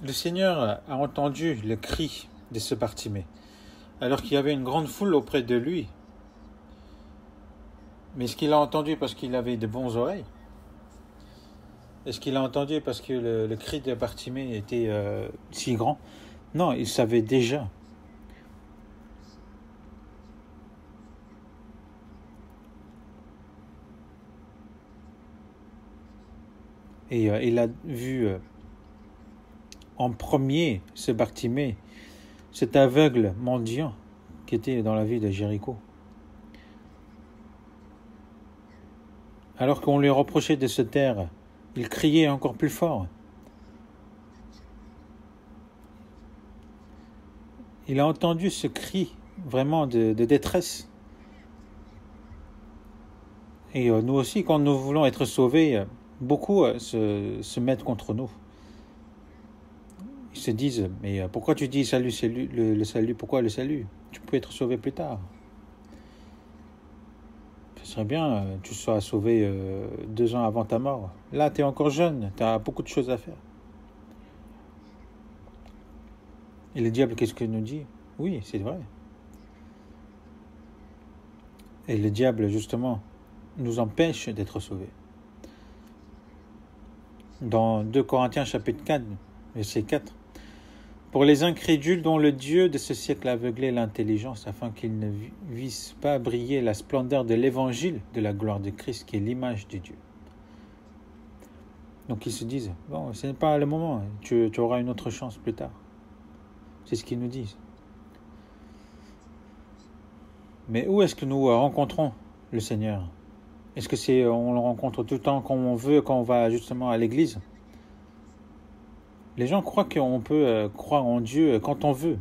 Le Seigneur a entendu le cri de ce Bartimée, alors qu'il y avait une grande foule auprès de lui. Mais est-ce qu'il a entendu parce qu'il avait de bonnes oreilles? Est-ce qu'il a entendu parce que le cri de Bartimée était si grand? Non, il savait déjà. Et il a vu en premier ce Bartimée, cet aveugle mendiant qui était dans la ville de Jéricho. Alors qu'on lui reprochait de se taire, il criait encore plus fort. il a entendu ce cri vraiment de détresse. Et nous aussi, quand nous voulons être sauvés, beaucoup se mettent contre nous. Ils se disent, mais pourquoi tu dis salut, le salut, pourquoi le salut? Tu peux être sauvé plus tard. Ce serait bien que tu sois sauvé 2 ans avant ta mort. Là, tu es encore jeune, tu as beaucoup de choses à faire. Et le diable, qu'est-ce qu'il nous dit? Oui, c'est vrai. Et le diable, justement, nous empêche d'être sauvés. Dans 2 Corinthiens chapitre 4, verset 4, « Pour les incrédules dont le Dieu de ce siècle a aveuglé l'intelligence, afin qu'ils ne vissent pas briller la splendeur de l'évangile de la gloire de Christ, qui est l'image de Dieu. » Donc ils se disent, bon, ce n'est pas le moment, tu auras une autre chance plus tard. C'est ce qu'ils nous disent. Mais où est-ce que nous rencontrons le Seigneur? Est-ce que on le rencontre tout le temps quand on veut, quand on va justement à l'église? Les gens croient qu'on peut croire en Dieu quand on veut.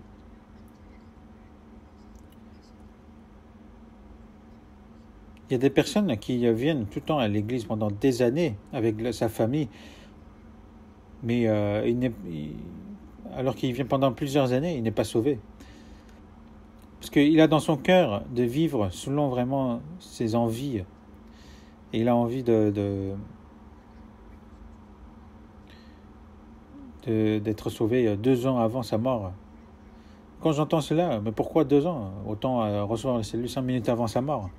Il y a des personnes qui viennent tout le temps à l'église pendant des années avec sa famille, mais alors qu'il vient pendant plusieurs années, il n'est pas sauvé. Parce qu'il a dans son cœur de vivre selon vraiment ses envies. Et il a envie d'être sauvé 2 ans avant sa mort. Quand j'entends cela, mais pourquoi 2 ans? Autant recevoir le salut 5 minutes avant sa mort.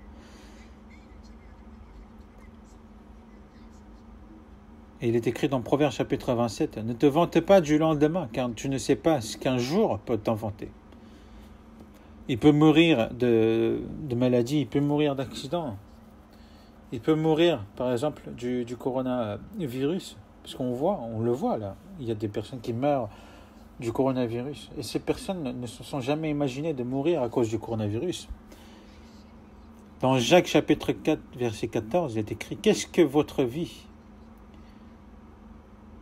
Et il est écrit dans Proverbes chapitre 27, « Ne te vante pas du lendemain, car tu ne sais pas ce qu'un jour peut t'en vanter. » Il peut mourir de maladie, il peut mourir d'accident. Il peut mourir, par exemple, du coronavirus. Parce on le voit là. Il y a des personnes qui meurent du coronavirus. Et ces personnes ne se sont jamais imaginées de mourir à cause du coronavirus. Dans Jacques chapitre 4, verset 14, il est écrit, « Qu'est-ce que votre vie?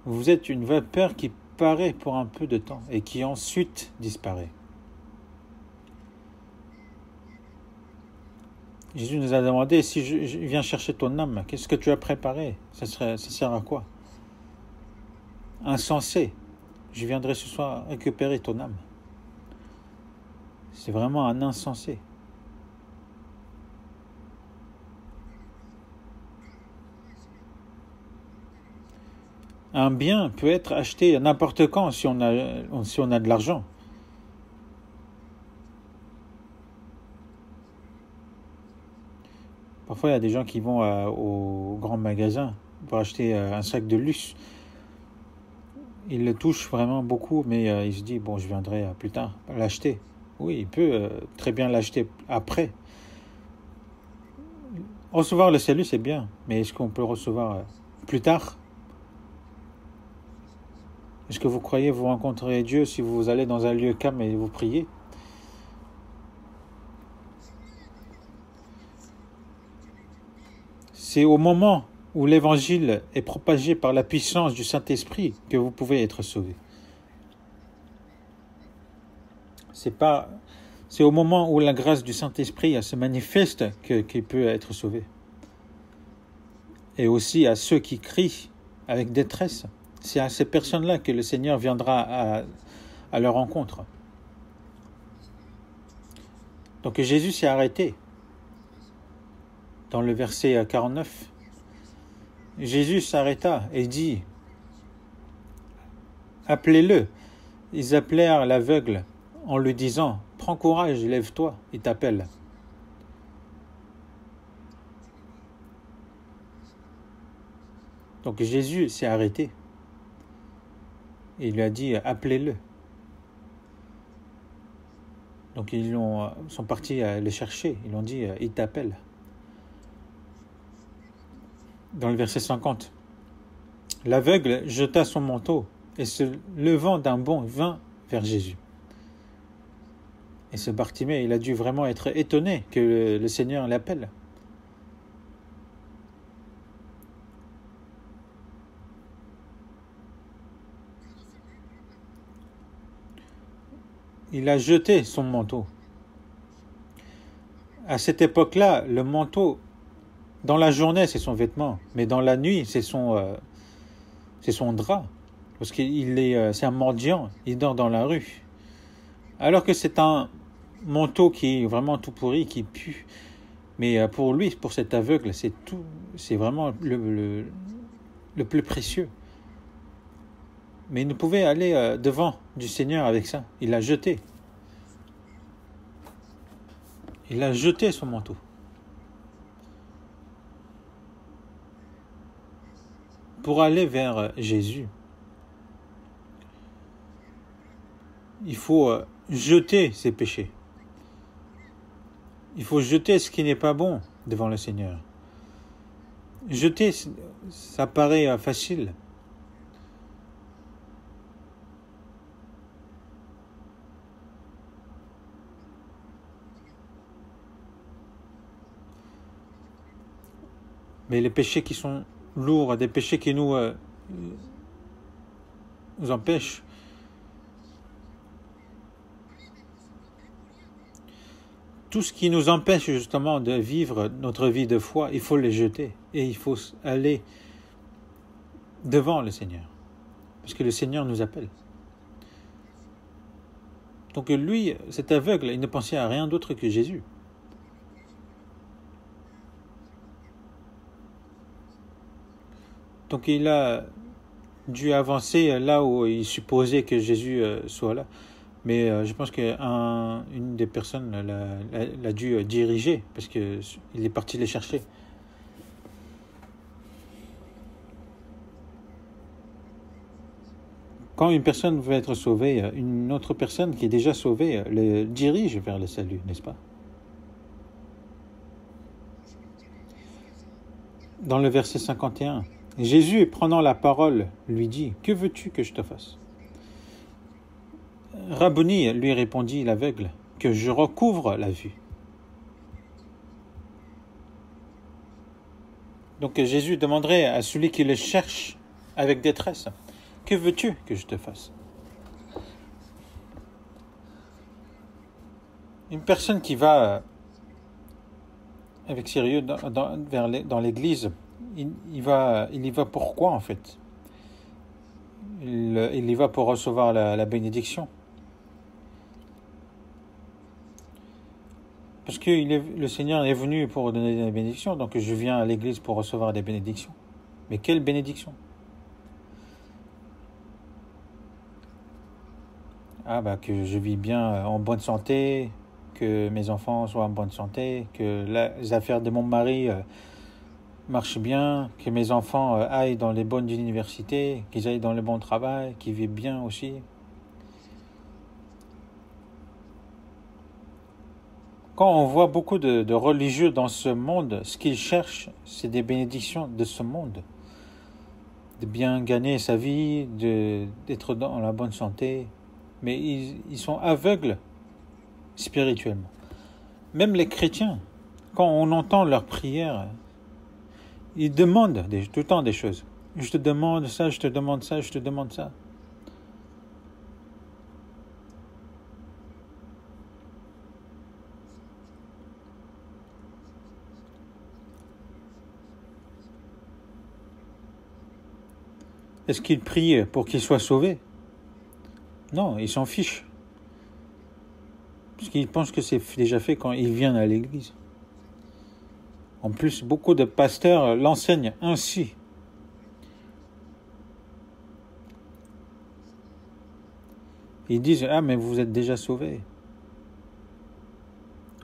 Vous êtes une vapeur qui paraît pour un peu de temps et qui ensuite disparaît. » Jésus nous a demandé, si je viens chercher ton âme, qu'est-ce que tu as préparé? Ça sert à quoi? Insensé. Je viendrai ce soir récupérer ton âme. C'est vraiment un insensé. Un bien peut être acheté n'importe quand si on a de l'argent. Parfois, il y a des gens qui vont au grand magasin pour acheter un sac de luxe. Il le touche vraiment beaucoup, mais il se dit, bon, je viendrai plus tard l'acheter. Oui, il peut très bien l'acheter après. Recevoir le salut, c'est bien, mais est-ce qu'on peut recevoir plus tard? Est-ce que vous croyez vous rencontrerez Dieu si vous allez dans un lieu calme et vous priez? C'est au moment où l'évangile est propagé par la puissance du Saint-Esprit que vous pouvez être sauvé. C'est au moment où la grâce du Saint-Esprit se manifeste qu'il peut être sauvé. Et aussi à ceux qui crient avec détresse. C'est à ces personnes-là que le Seigneur viendra à leur rencontre. Donc Jésus s'est arrêté. Dans le verset 49, Jésus s'arrêta et dit, « Appelez-le. » Ils appelèrent l'aveugle en lui disant, « Prends courage, lève-toi, il t'appelle. » Donc Jésus s'est arrêté. Et il lui a dit, « Appelez-le. » Donc ils sont partis le chercher. Ils lui ont dit, « Il t'appelle. » Dans le verset 50, l'aveugle jeta son manteau et se levant d'un bond vint vers Jésus. Et ce Bartimée, il a dû vraiment être étonné que le Seigneur l'appelle. il a jeté son manteau. À cette époque-là, le manteau, dans la journée, c'est son vêtement, mais dans la nuit, c'est son drap. Parce c'est un mendiant, il dort dans la rue. Alors que c'est un manteau qui est vraiment tout pourri, qui pue. Mais pour lui, pour cet aveugle, c'est vraiment le plus précieux. Mais il ne pouvait aller devant du Seigneur avec ça. Il l'a jeté. Il a jeté son manteau. Pour aller vers Jésus, il faut jeter ses péchés. Il faut jeter ce qui n'est pas bon devant le Seigneur. Jeter, ça paraît facile. Mais les péchés qui sont lourds, des péchés qui nous empêchent, tout ce qui nous empêche justement de vivre notre vie de foi, il faut les jeter et il faut aller devant le Seigneur. Parce que le Seigneur nous appelle. Donc lui, cet aveugle, il ne pensait à rien d'autre que Jésus. Donc il a dû avancer là où il supposait que Jésus soit là. Mais je pense qu'une des personnes l'a dû diriger parce qu'il est parti les chercher. Quand une personne veut être sauvée, une autre personne qui est déjà sauvée le dirige vers le salut, n'est-ce pas? Dans le verset 51, Jésus, prenant la parole, lui dit « Que veux-tu que je te fasse ?» Rabboni, lui répondit l'aveugle, « Que je recouvre la vue. » Donc Jésus demanderait à celui qui le cherche avec détresse, « Que veux-tu que je te fasse ?» Une personne qui va avec sérieux dans l'église, il y va pourquoi en fait? Il y va pour recevoir la bénédiction. Parce que le Seigneur est venu pour donner des bénédictions, donc je viens à l'église pour recevoir des bénédictions. Mais quelle bénédiction? Que je vis bien en bonne santé, que mes enfants soient en bonne santé, que les affaires de mon mari marchent bien, que mes enfants aillent dans les bonnes universités, qu'ils aillent dans le bon travail, qu'ils vivent bien aussi. Quand on voit beaucoup de religieux dans ce monde, ce qu'ils cherchent, c'est des bénédictions de ce monde. De bien gagner sa vie, d'être dans la bonne santé. Mais ils sont aveugles spirituellement. Même les chrétiens, quand on entend leurs prières, ils demandent tout le temps des choses. Je te demande ça, je te demande ça, je te demande ça. Est-ce qu'ils prient pour qu'ils soient sauvés? Non, ils s'en fichent. Parce qu'ils pensent que c'est déjà fait quand ils viennent à l'église. En plus, beaucoup de pasteurs l'enseignent ainsi. Ils disent « Ah, mais vous êtes déjà sauvés.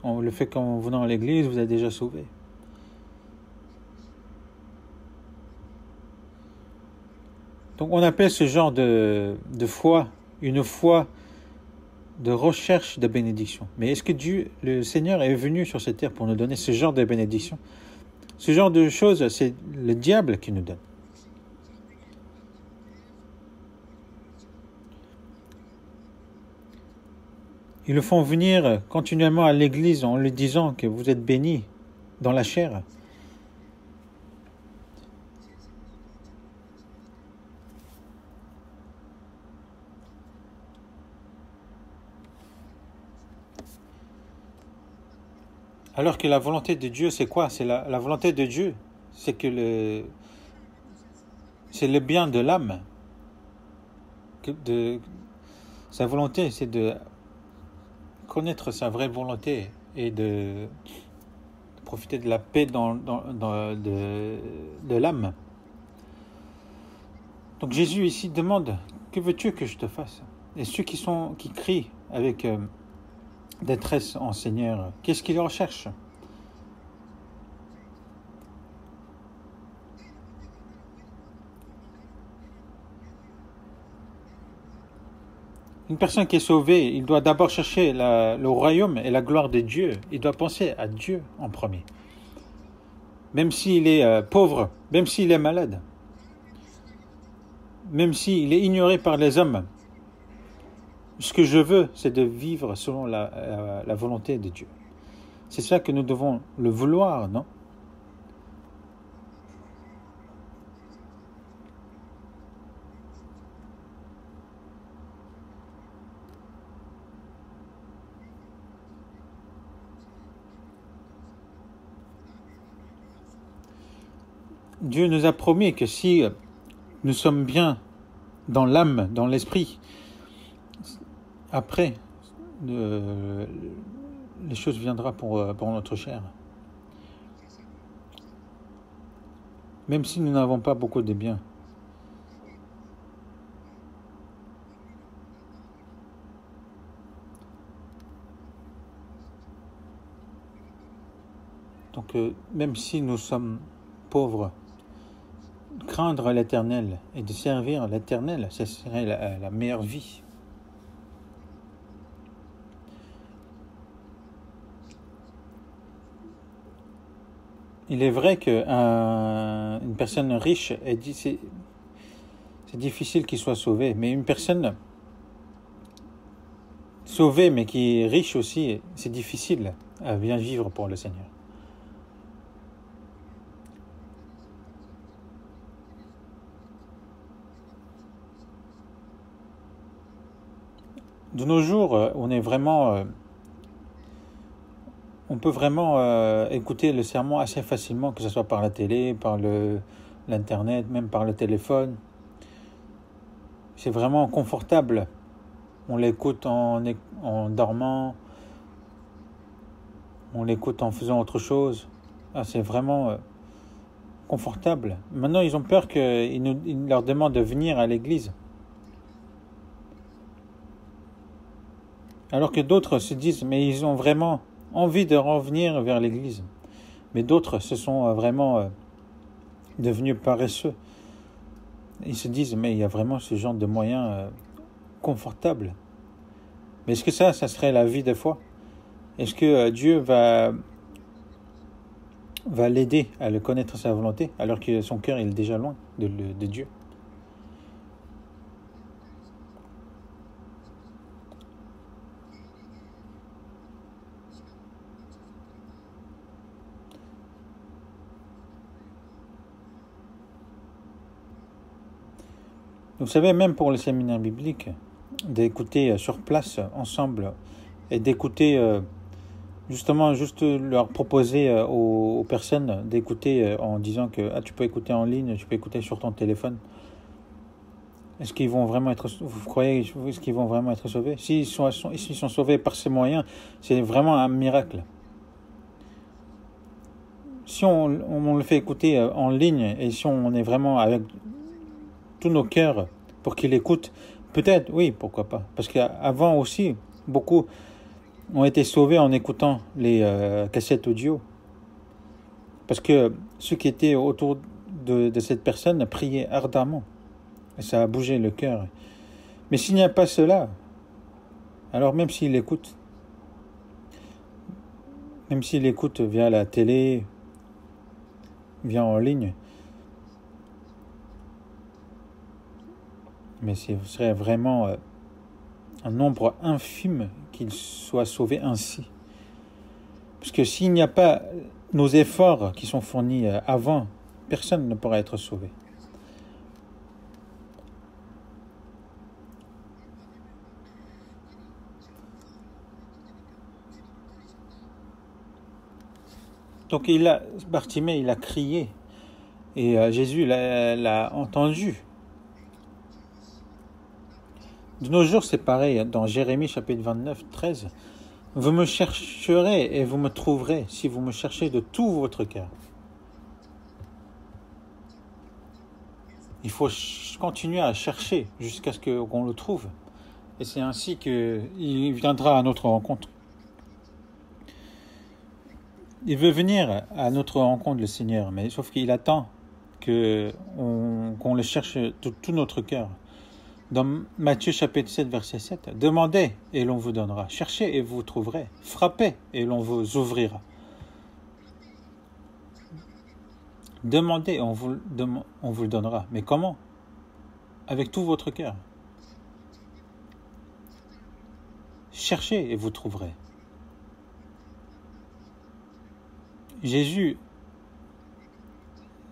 On le fait qu'en venant à l'église, vous êtes déjà sauvés. » Donc on appelle ce genre de foi une foi de recherche de bénédiction. Mais est-ce que le Seigneur est venu sur cette terre pour nous donner ce genre de bénédiction? Ce genre de choses, c'est le diable qui nous donne. Ils le font venir continuellement à l'église en lui disant que vous êtes bénis dans la chair. Alors que la volonté de Dieu, c'est quoi? C'est la volonté de Dieu, c'est que c'est le bien de l'âme. Sa volonté, c'est de connaître sa vraie volonté et de profiter de la paix de l'âme. Donc Jésus ici demande, que veux-tu que je te fasse? Et ceux qui crient avec détresse en Seigneur, qu'est-ce qu'ils recherchent? Une personne qui est sauvée, il doit d'abord chercher le royaume et la gloire de Dieu. Il doit penser à Dieu en premier. Même s'il est pauvre, même s'il est malade, même s'il est ignoré par les hommes. Ce que je veux, c'est de vivre selon la volonté de Dieu. C'est ça que nous devons le vouloir, non? Dieu nous a promis que si nous sommes bien dans l'âme, dans l'esprit, après, les choses viendront pour notre chair. Même si nous n'avons pas beaucoup de biens. Donc, même si nous sommes pauvres, craindre l'Éternel et de servir l'Éternel, ce serait la meilleure vie. Il est vrai qu'une personne riche, c'est difficile qu'il soit sauvé, mais une personne sauvée mais qui est riche aussi, c'est difficile à bien vivre pour le Seigneur. De nos jours, on peut vraiment écouter le sermon assez facilement, que ce soit par la télé, par l'internet, même par le téléphone. C'est vraiment confortable. On l'écoute en dormant, on l'écoute en faisant autre chose. C'est vraiment confortable. Maintenant, ils ont peur qu'ils leur demandent de venir à l'église. Alors que d'autres se disent, mais ils ont vraiment envie de revenir vers l'église. Mais d'autres se sont vraiment devenus paresseux. Ils se disent, mais il y a vraiment ce genre de moyens confortables. Mais est-ce que ça serait la vie de foi? Est-ce que Dieu va l'aider à le connaître sa volonté, alors que son cœur il est déjà loin de Dieu? Vous savez, même pour le séminaire biblique, d'écouter sur place, ensemble, et d'écouter, justement, juste leur proposer aux personnes d'écouter en disant que tu peux écouter en ligne, tu peux écouter sur ton téléphone. Est-ce qu'ils vont vraiment vous croyez, est-ce qu'ils vont vraiment être sauvés? S'ils sont sauvés par ces moyens, c'est vraiment un miracle. Si on le fait écouter en ligne, et si on est vraiment avec tous nos cœurs pour qu'il écoute, peut-être, oui, pourquoi pas. Parce qu'avant aussi, beaucoup ont été sauvés en écoutant les cassettes audio. Parce que ceux qui étaient autour de cette personne priaient ardemment. Et ça a bougé le cœur. Mais s'il n'y a pas cela, alors même s'il écoute via la télé, via en ligne, mais ce serait vraiment un nombre infime qu'ils soient sauvés ainsi. Parce que s'il n'y a pas nos efforts qui sont fournis avant, personne ne pourra être sauvé. Donc Bartimée, il a crié. Et Jésus l'a entendu. De nos jours, c'est pareil. Dans Jérémie chapitre 29, 13, « Vous me chercherez et vous me trouverez si vous me cherchez de tout votre cœur. » Il faut continuer à chercher jusqu'à ce qu'on le trouve. Et c'est ainsi qu'il viendra à notre rencontre. Il veut venir à notre rencontre, le Seigneur, mais sauf qu'il attend qu'on le cherche de tout notre cœur. Dans Matthieu chapitre 7, verset 7, « Demandez et l'on vous donnera. Cherchez et vous trouverez. Frappez et l'on vous ouvrira. » Demandez, on vous le donnera. Mais comment? Avec tout votre cœur. Cherchez et vous trouverez. Jésus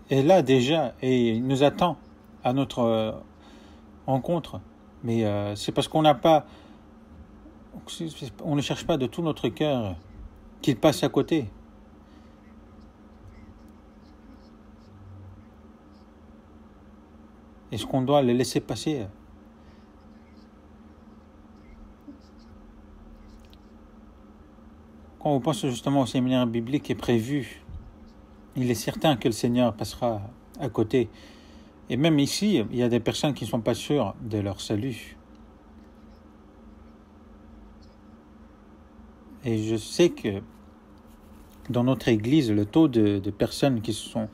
est là déjà et il nous attend à notre rencontre. Mais c'est parce qu'on ne cherche pas de tout notre cœur qu'il passe à côté. Est-ce qu'on doit le laisser passer? Quand on pense justement au séminaire biblique qui est prévu, il est certain que le Seigneur passera à côté. Et même ici, il y a des personnes qui ne sont pas sûres de leur salut. Et je sais que dans notre Église, le taux de personnes qui se sont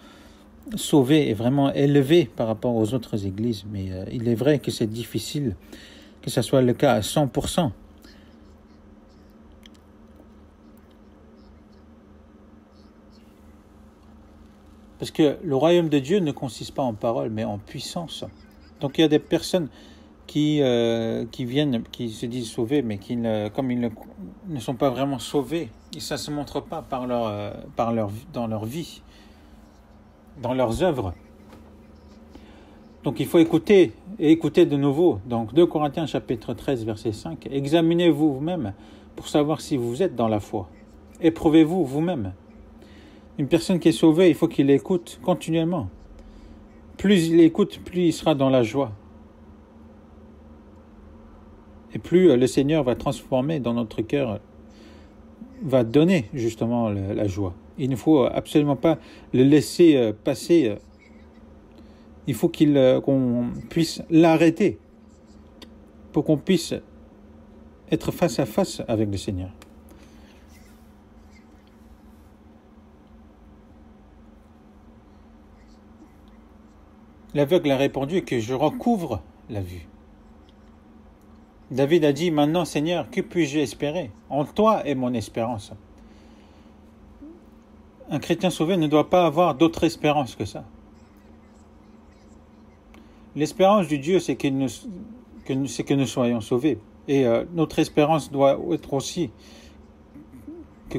sauvées est vraiment élevé par rapport aux autres églises. Mais il est vrai que c'est difficile que ce soit le cas à 100%. Parce que le royaume de Dieu ne consiste pas en paroles, mais en puissance. Donc il y a des personnes qui viennent, qui se disent sauvées, mais comme ils ne sont pas vraiment sauvés, ça ne se montre pas dans leur vie, dans leurs œuvres. Donc il faut écouter de nouveau. Donc 2 Corinthiens chapitre 13, verset 5. « Examinez-vous vous-même pour savoir si vous êtes dans la foi. Éprouvez-vous vous-même. » Une personne qui est sauvée, il faut qu'il écoute continuellement. Plus il écoute, plus il sera dans la joie. Et plus le Seigneur va transformer dans notre cœur, va donner justement la joie. Il ne faut absolument pas le laisser passer. Il faut qu'on puisse l'arrêter pour qu'on puisse être face à face avec le Seigneur. L'aveugle a répondu que je recouvre la vue. David a dit, maintenant Seigneur, que puis-je espérer? En toi est mon espérance. Un chrétien sauvé ne doit pas avoir d'autre espérance que ça. L'espérance du Dieu, c'est que nous soyons sauvés. Et notre espérance doit être aussi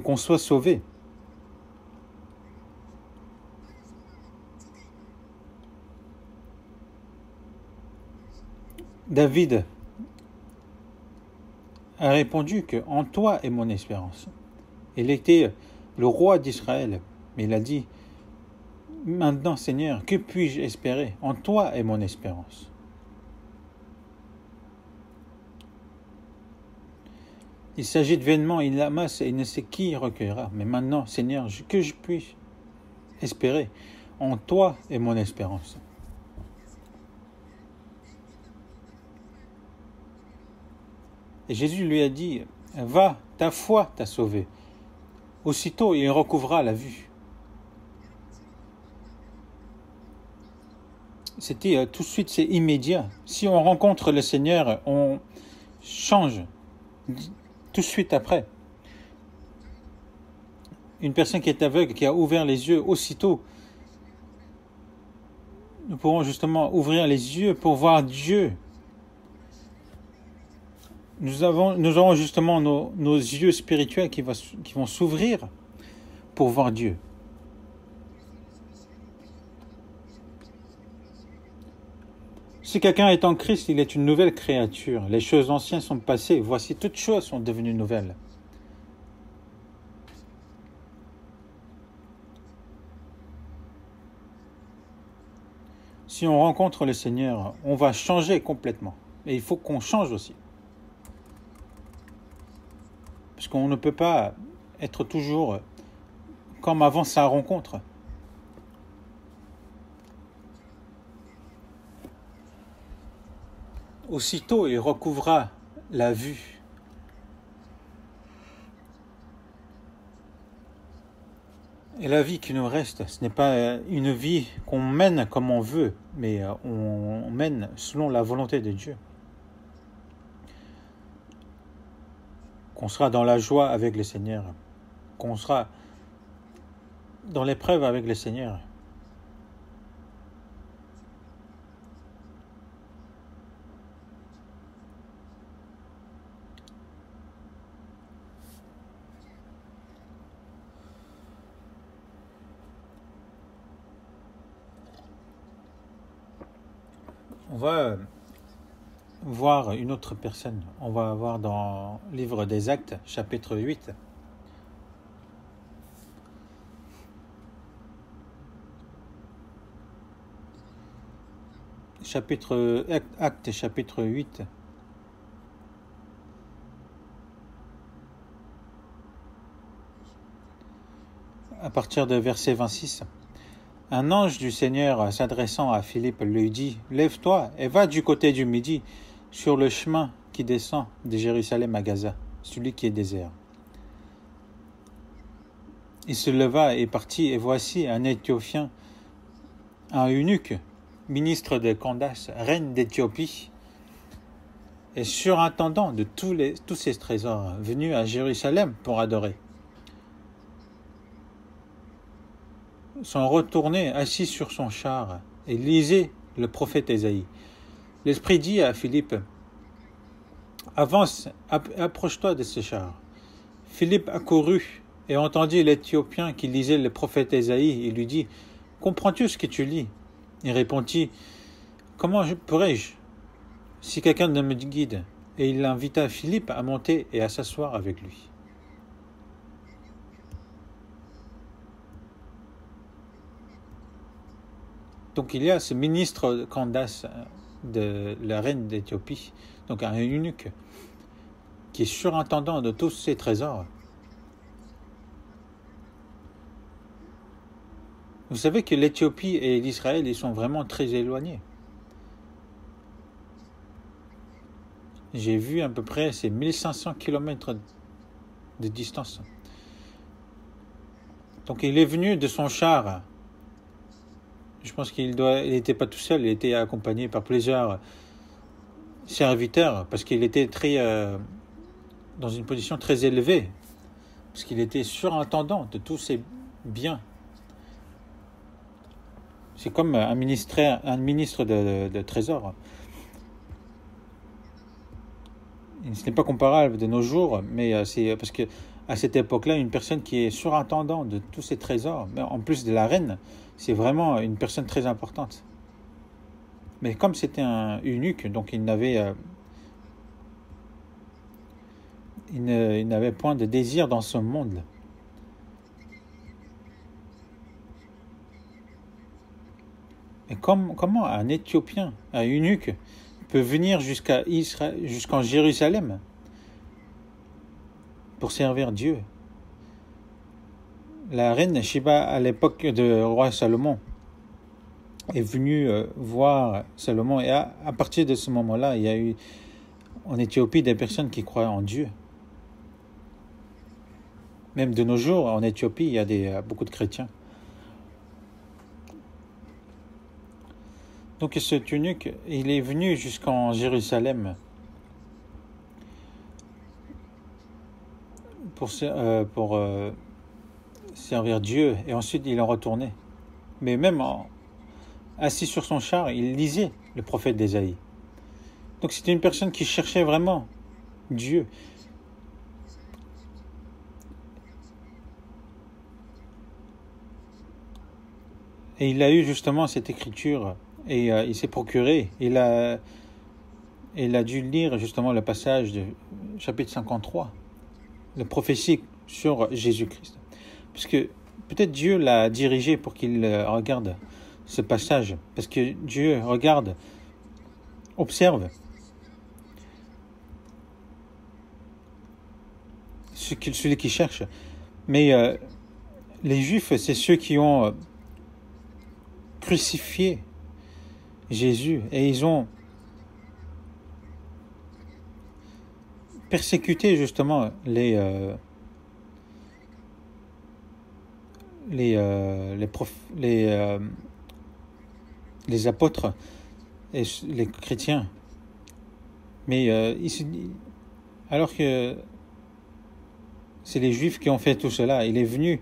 qu'on soit sauvés. David a répondu que en toi est mon espérance. Il était le roi d'Israël, mais il a dit, maintenant Seigneur, que puis-je espérer? En toi est mon espérance. Il s'agit de vainement, il amasse et il ne sait qui recueillera. Mais maintenant Seigneur, que je puis espérer? En toi est mon espérance. Et Jésus lui a dit, va, ta foi t'a sauvé. Aussitôt, il recouvra la vue. C'était tout de suite, c'est immédiat. Si on rencontre le Seigneur, on change tout de suite après. Une personne qui est aveugle, qui a ouvert les yeux aussitôt, nous pourrons justement ouvrir les yeux pour voir Dieu. Nous aurons justement nos yeux spirituels qui vont s'ouvrir pour voir Dieu. Si quelqu'un est en Christ, il est une nouvelle créature. Les choses anciennes sont passées. Voici, toutes choses sont devenues nouvelles. si on rencontre le Seigneur, on va changer complètement. Et il faut qu'on change aussi. Parce qu'on ne peut pas être toujours comme avant sa rencontre. Aussitôt, il recouvra la vue. Et la vie qui nous reste, ce n'est pas une vie qu'on mène comme on veut, mais on mène selon la volonté de Dieu. Qu'on sera dans la joie avec le Seigneur, qu'on sera dans l'épreuve avec le Seigneur. On va voir une autre personne. On va voir dans le livre des Actes, chapitre 8. Actes, chapitre 8. À partir de verset 26. Un ange du Seigneur, s'adressant à Philippe, lui dit « Lève-toi et va du côté du midi, sur le chemin qui descend de Jérusalem à Gaza, celui qui est désert. » Il se leva et partit, et voici un Éthiopien, un eunuque, ministre de Candace, reine d'Éthiopie, et surintendant de tous ses trésors, venu à Jérusalem pour adorer. Sont retournés assis sur son char et lisait le prophète Ésaïe. L'Esprit dit à Philippe, « Avance, approche-toi de ce char. » Philippe accourut et entendit l'Éthiopien qui lisait le prophète Ésaïe et lui dit, « Comprends-tu ce que tu lis ?» Il répondit, « Comment pourrais-je, si quelqu'un ne me guide ?» Et il invita Philippe à monter et à s'asseoir avec lui. Donc il y a ce ministre Candace de la reine d'Éthiopie, donc un eunuque, qui est surintendant de tous ses trésors. Vous savez que l'Éthiopie et l'Israël, ils sont vraiment très éloignés. J'ai vu à peu près, c'est 1500 km de distance. Donc il est venu de son char. Je pense qu'il n'était pas tout seul, il était accompagné par plusieurs serviteurs parce qu'il était dans une position très élevée, parce qu'il était surintendant de tous ses biens. C'est comme un ministre de trésor. Ce n'est pas comparable de nos jours, mais c'est parce que à cette époque-là, une personne qui est surintendant de tous ses trésors, mais en plus de la reine, c'est vraiment une personne très importante. Mais comme c'était un eunuque, donc il n'avait point de désir dans ce monde. Et comment un Éthiopien, un eunuque, peut venir jusqu'en Jérusalem pour servir Dieu? La reine Sheba, à l'époque du roi Salomon, est venue voir Salomon. Et à partir de ce moment-là, il y a eu en Éthiopie des personnes qui croient en Dieu. Même de nos jours, en Éthiopie, il y a beaucoup de chrétiens. Donc cet eunuque, il est venu jusqu'en Jérusalem pour servir Dieu, et ensuite il est retourné. Mais même assis sur son char, il lisait le prophète d'Ésaïe. Donc c'était une personne qui cherchait vraiment Dieu. Et il a eu justement cette écriture, et il s'est procuré, il a dû lire justement le passage du chapitre 53, la prophétie sur Jésus-Christ. Parce que peut-être Dieu l'a dirigé pour qu'il regarde ce passage, parce que Dieu regarde, observe celui qui cherche. Mais les Juifs, c'est ceux qui ont crucifié Jésus et ils ont persécuté justement les apôtres et les chrétiens. Mais alors que c'est les Juifs qui ont fait tout cela, il est venu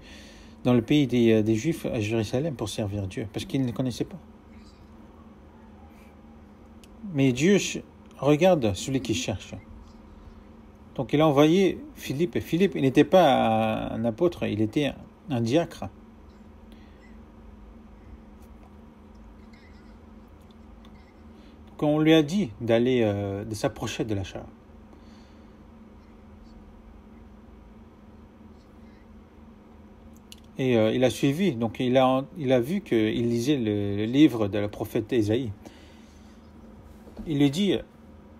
dans le pays des Juifs à Jérusalem pour servir Dieu, parce qu'ils ne le connaissaient pas. Mais Dieu regarde celui qui cherche. Donc il a envoyé Philippe. Philippe, il n'était pas un apôtre, il était un diacre. Donc on lui a dit de s'approcher de la char. Et il a suivi, donc il a vu qu'il lisait le livre de le prophète Ésaïe. Il lui dit,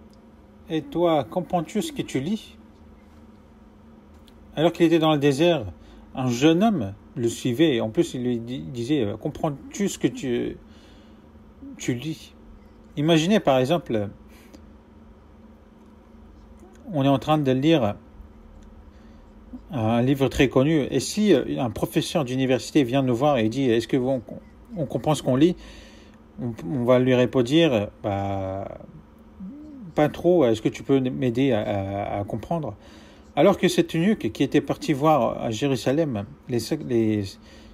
« Et toi, comprends-tu ce que tu lis ?» Alors qu'il était dans le désert, un jeune homme le suivait. Et en plus, il lui disait, « Comprends-tu ce que tu lis ?» Imaginez par exemple, on est en train de lire un livre très connu, et si un professeur d'université vient nous voir et dit, est-ce que on comprend ce qu'on lit, on va lui répondre, pas trop, est-ce que tu peux m'aider à comprendre? Alors que cet eunuque qui était parti voir à Jérusalem les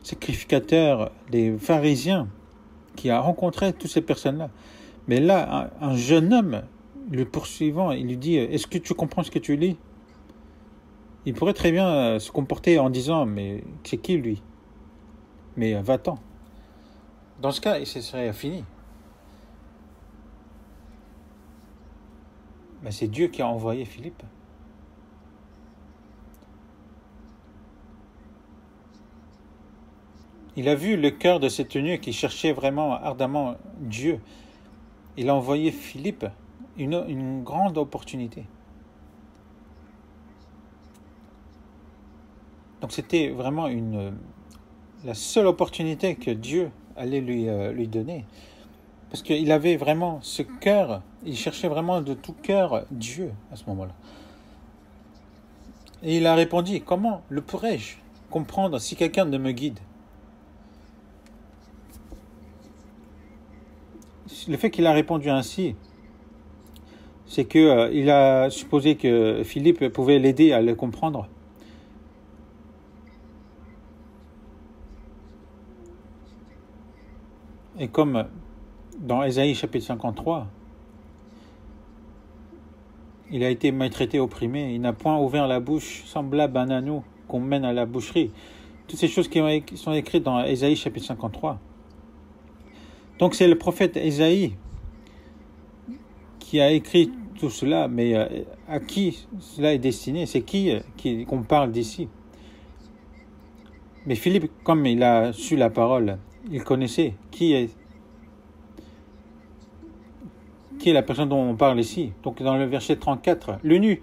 sacrificateurs, les pharisiens, qui a rencontré toutes ces personnes-là, mais là, un jeune homme, le poursuivant, il lui dit, est-ce que tu comprends ce que tu lis? Il pourrait très bien se comporter en disant, mais c'est qui lui? Mais va-t'en. Dans ce cas, ce serait fini. Mais c'est Dieu qui a envoyé Philippe. Il a vu le cœur de cet eunuque qui cherchait vraiment ardemment Dieu. Il a envoyé Philippe une grande opportunité. Donc c'était vraiment la seule opportunité que Dieu allait lui donner. Parce qu'il avait vraiment ce cœur, il cherchait vraiment de tout cœur Dieu à ce moment-là. Et il a répondu, comment le pourrais-je comprendre si quelqu'un ne me guide? Le fait qu'il a répondu ainsi, c'est qu'il a supposé que Philippe pouvait l'aider à le comprendre. Et comme dans Ésaïe chapitre 53, il a été maltraité, opprimé, il n'a point ouvert la bouche, semblable à un agneau qu'on mène à la boucherie. Toutes ces choses qui sont écrites dans Ésaïe chapitre 53. Donc c'est le prophète Ésaïe qui a écrit tout cela, mais à qui cela est destiné? C'est qui qu'on parle d'ici? Mais Philippe, comme il a su la parole, il connaissait qui est la personne dont on parle ici. Donc dans le verset 34, l'eunuque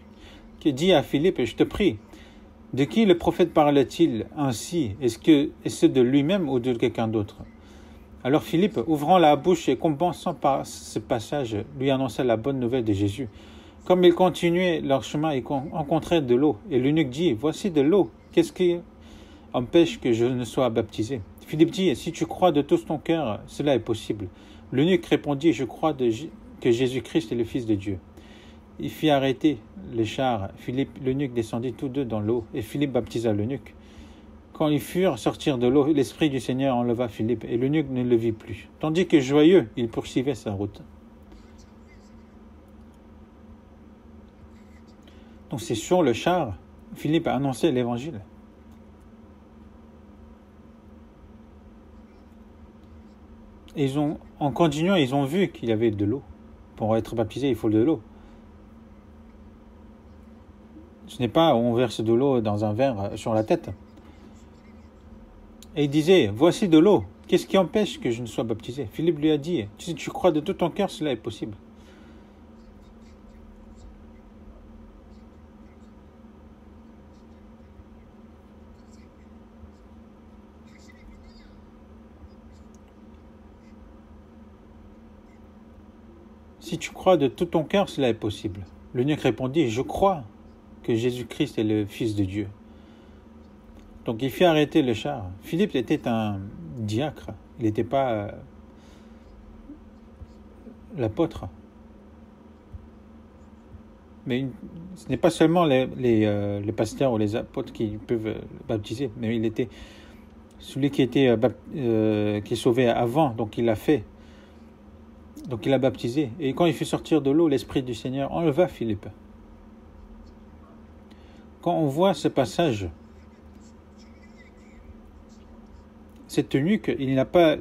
qui dit à Philippe, je te prie, de qui le prophète parle-t-il ainsi? Est-ce de lui-même ou de quelqu'un d'autre? Alors Philippe, ouvrant la bouche et compensant par ce passage, lui annonça la bonne nouvelle de Jésus. Comme ils continuaient leur chemin, ils rencontraient de l'eau. Et l'eunuque dit, voici de l'eau, qu'est-ce qui empêche que je ne sois baptisé? Philippe dit, si tu crois de tout ton cœur, cela est possible. L'eunuque répondit, je crois que Jésus-Christ est le Fils de Dieu. Il fit arrêter les chars. Philippe, l'eunuque, descendit tous deux dans l'eau, et Philippe baptisa l'eunuque. Quand ils furent sortir de l'eau, l'Esprit du Seigneur enleva Philippe, et l'eunuque ne le vit plus. Tandis que joyeux, il poursuivait sa route. Donc c'est sur le char, Philippe a annoncé l'évangile. Et en continuant, ils ont vu qu'il y avait de l'eau. Pour être baptisé, il faut de l'eau. Ce n'est pas on verse de l'eau dans un verre sur la tête. Et il disait, voici de l'eau. qu'est-ce qui empêche que je ne sois baptisé? Philippe lui a dit, si tu crois de tout ton cœur, cela est possible. Si tu crois de tout ton cœur, cela est possible. L'eunuque répondit, je crois que Jésus-Christ est le Fils de Dieu. Donc il fit arrêter le char. Philippe était un diacre, il n'était pas l'apôtre. Mais ce n'est pas seulement les pasteurs ou les apôtres qui peuvent baptiser, mais il était celui qui est sauvé avant, donc il l'a fait. Donc il a baptisé. Et quand il fit sortir de l'eau, l'Esprit du Seigneur enleva Philippe. Quand on voit ce passage, cet eunuque, il n'a pas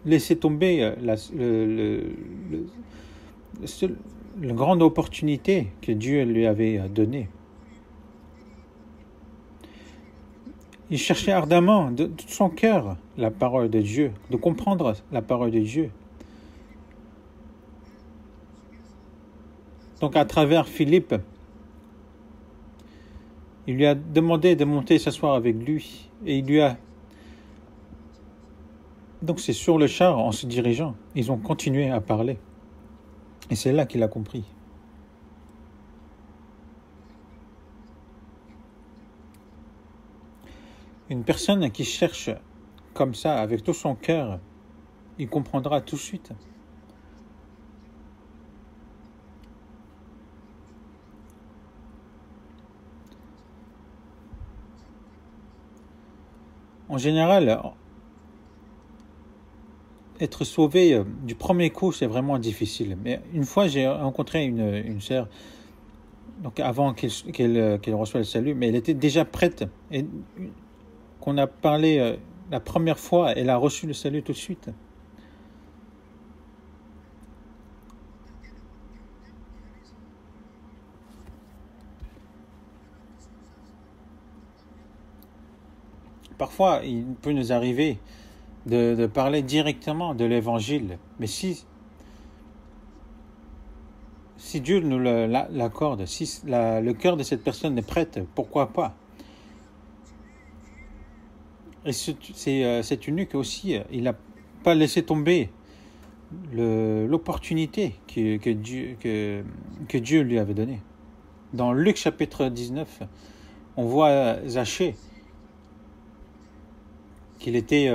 laissé tomber la grande opportunité que Dieu lui avait donnée. Il cherchait ardemment de tout son cœur la parole de Dieu, de comprendre la parole de Dieu. Donc à travers Philippe, il lui a demandé de monter s'asseoir avec lui. Et il lui a... Donc c'est sur le char, en se dirigeant, ils ont continué à parler. Et c'est là qu'il a compris. Une personne qui cherche comme ça, avec tout son cœur, il comprendra tout de suite. En général, être sauvé du premier coup, c'est vraiment difficile. Mais une fois, j'ai rencontré une sœur, donc avant qu'elle reçoive le salut, mais elle était déjà prête. Et qu'on a parlé la première fois, elle a reçu le salut tout de suite. Parfois, il peut nous arriver de parler directement de l'évangile. Mais si Dieu nous l'accorde, si le cœur de cette personne est prête, pourquoi pas? Et cet eunuque aussi, il n'a pas laissé tomber l'opportunité que Dieu lui avait donnée. Dans Luc chapitre 19, on voit Zachée, qu'il était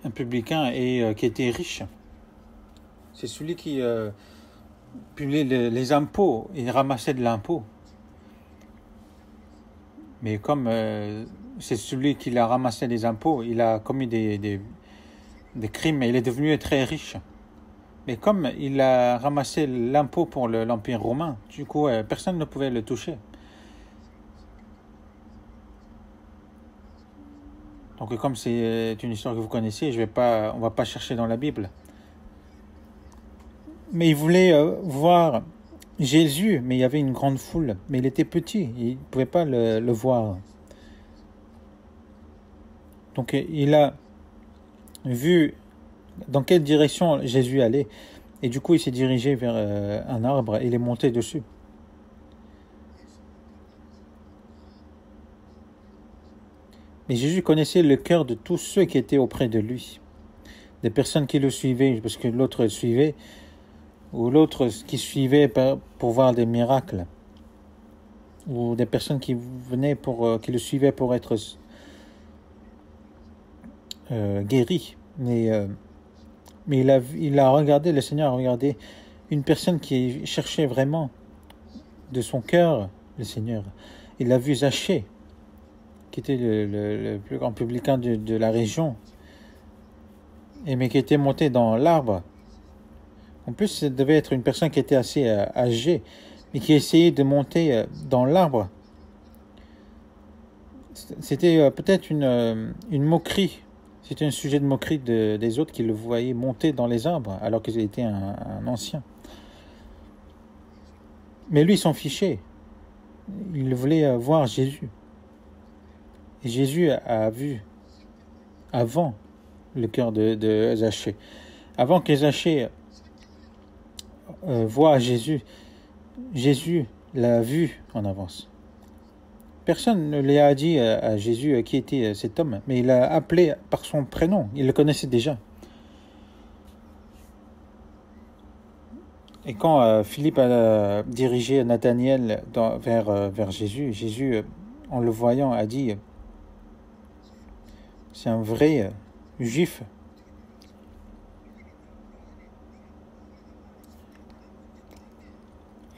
un publicain et qui était riche. C'est celui qui publiait les impôts, il ramassait de l'impôt. Mais comme c'est celui qui a ramassé des impôts, il a commis des crimes et il est devenu très riche. Mais comme il a ramassé l'impôt pour l'Empire romain, du coup, personne ne pouvait le toucher. Donc comme c'est une histoire que vous connaissez, on va pas chercher dans la Bible. Mais il voulait voir Jésus, mais il y avait une grande foule. Mais il était petit, il ne pouvait pas le voir. Donc il a vu dans quelle direction Jésus allait. Et du coup, il s'est dirigé vers un arbre et il est monté dessus. Mais Jésus connaissait le cœur de tous ceux qui étaient auprès de lui. Des personnes qui le suivaient parce que l'autre le suivait, ou l'autre qui suivait pour voir des miracles, ou des personnes qui venaient qui le suivaient pour être guéris. Mais il a regardé, le Seigneur a regardé une personne qui cherchait vraiment de son cœur le Seigneur. Il a vu Zachée, qui était le plus grand publicain de la région, mais qui était monté dans l'arbre. En plus, ça devait être une personne qui était assez âgée, mais qui essayait de monter dans l'arbre. C'était peut-être une moquerie. C'était un sujet de moquerie des autres qui le voyaient monter dans les arbres, alors qu'il était un ancien. Mais lui, il s'en fichait. Il voulait voir Jésus. Et Jésus a vu avant le cœur de Zachée. Avant que Zachée voit Jésus, Jésus l'a vu en avance. Personne ne lui a dit à Jésus qui était cet homme, mais il l'a appelé par son prénom. Il le connaissait déjà. Et quand Philippe a dirigé Nathanaël vers Jésus, Jésus, en le voyant, a dit « C'est un vrai juif ».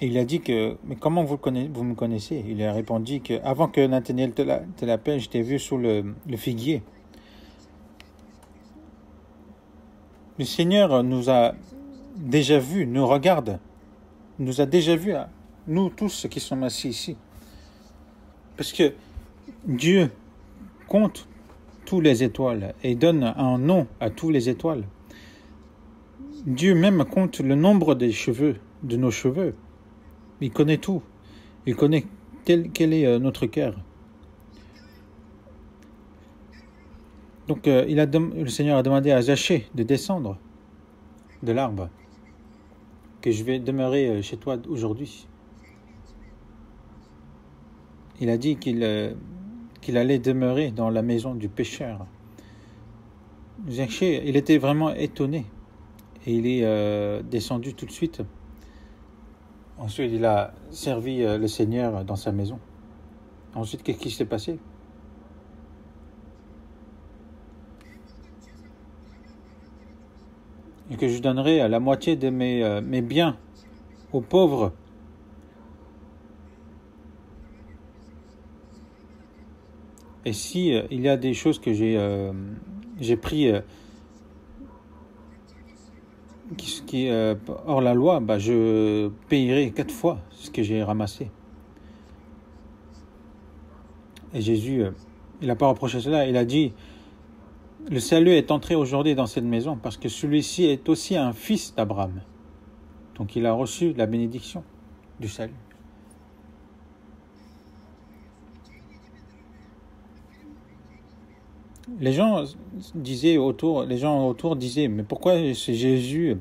Et il a dit que « Mais comment vous me connaissez ?» Il a répondu que « Avant que Nathanaël te l'appelle, je t'ai vu sous le figuier. » Le Seigneur nous a déjà vus, nous regarde, nous a déjà vus, nous tous qui sommes assis ici. Parce que Dieu compte toutes les étoiles et donne un nom à toutes les étoiles. Dieu même compte le nombre des cheveux, de nos cheveux. Il connaît tout. Il connaît quel est notre cœur. Donc le Seigneur a demandé à Zachée de descendre de l'arbre, que je vais demeurer chez toi aujourd'hui. Il a dit qu'il allait demeurer dans la maison du pécheur. Zachée, il était vraiment étonné et il est descendu tout de suite. Ensuite, il a servi le Seigneur dans sa maison. Ensuite, qu'est-ce qui s'est passé? Et que je donnerai la moitié de mes biens aux pauvres. Et si il y a des choses que j'ai pris qui est hors la loi, je payerai 4 fois ce que j'ai ramassé. Et Jésus, il n'a pas reproché cela, il a dit « Le salut est entré aujourd'hui dans cette maison parce que celui-ci est aussi un fils d'Abraham. » Donc il a reçu la bénédiction du salut. Les gens autour disaient, mais pourquoi c'est Jésus,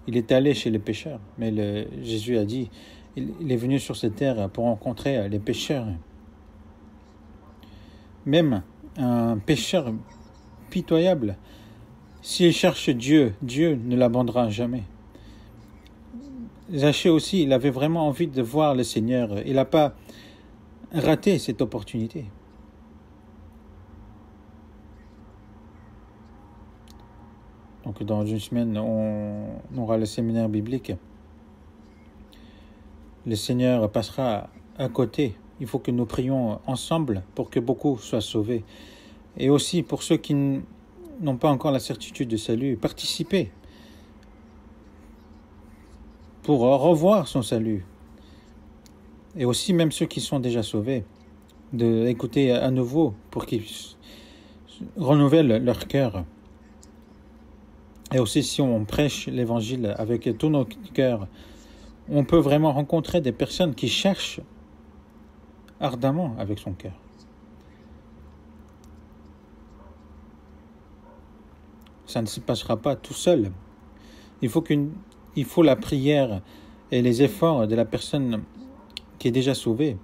il est allé chez les pécheurs? Mais Jésus a dit, il est venu sur cette terre pour rencontrer les pécheurs. Même un pécheur pitoyable, s'il cherche Dieu, Dieu ne l'abandonnera jamais. Zachée aussi, il avait vraiment envie de voir le Seigneur. Il n'a pas raté cette opportunité. Donc dans une semaine, on aura le séminaire biblique. Le Seigneur passera à côté. Il faut que nous prions ensemble pour que beaucoup soient sauvés. Et aussi pour ceux qui n'ont pas encore la certitude de salut, participez pour revoir son salut. Et aussi même ceux qui sont déjà sauvés, d'écouter à nouveau pour qu'ils renouvellent leur cœur. Et aussi, si on prêche l'évangile avec tout notre cœur, on peut vraiment rencontrer des personnes qui cherchent ardemment avec son cœur. Ça ne se passera pas tout seul. Il faut la prière et les efforts de la personne qui est déjà sauvée.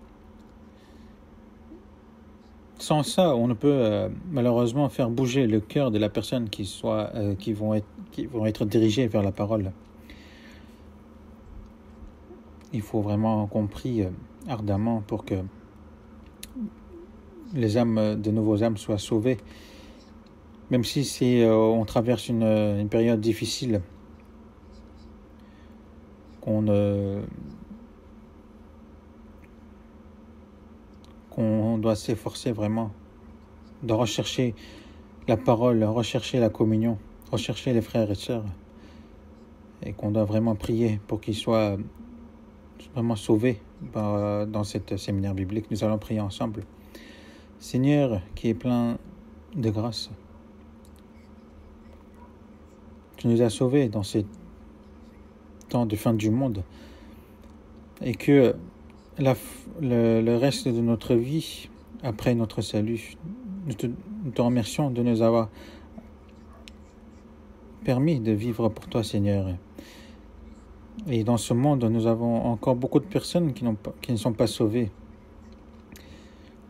Sans ça, on ne peut malheureusement faire bouger le cœur de la personne qui vont être dirigées vers la parole. Il faut vraiment qu'on prie ardemment pour que de nouveaux âmes soient sauvées. Même si on traverse une période difficile, qu'on doit s'efforcer vraiment de rechercher la parole, rechercher la communion, rechercher les frères et sœurs, et qu'on doit vraiment prier pour qu'ils soient vraiment sauvés dans cette séminaire biblique. Nous allons prier ensemble. Seigneur, qui est plein de grâce, tu nous as sauvés dans ces temps de fin du monde, et que le reste de notre vie, après notre salut. Nous te remercions de nous avoir permis de vivre pour toi, Seigneur. Et dans ce monde, nous avons encore beaucoup de personnes qui ne sont pas sauvées.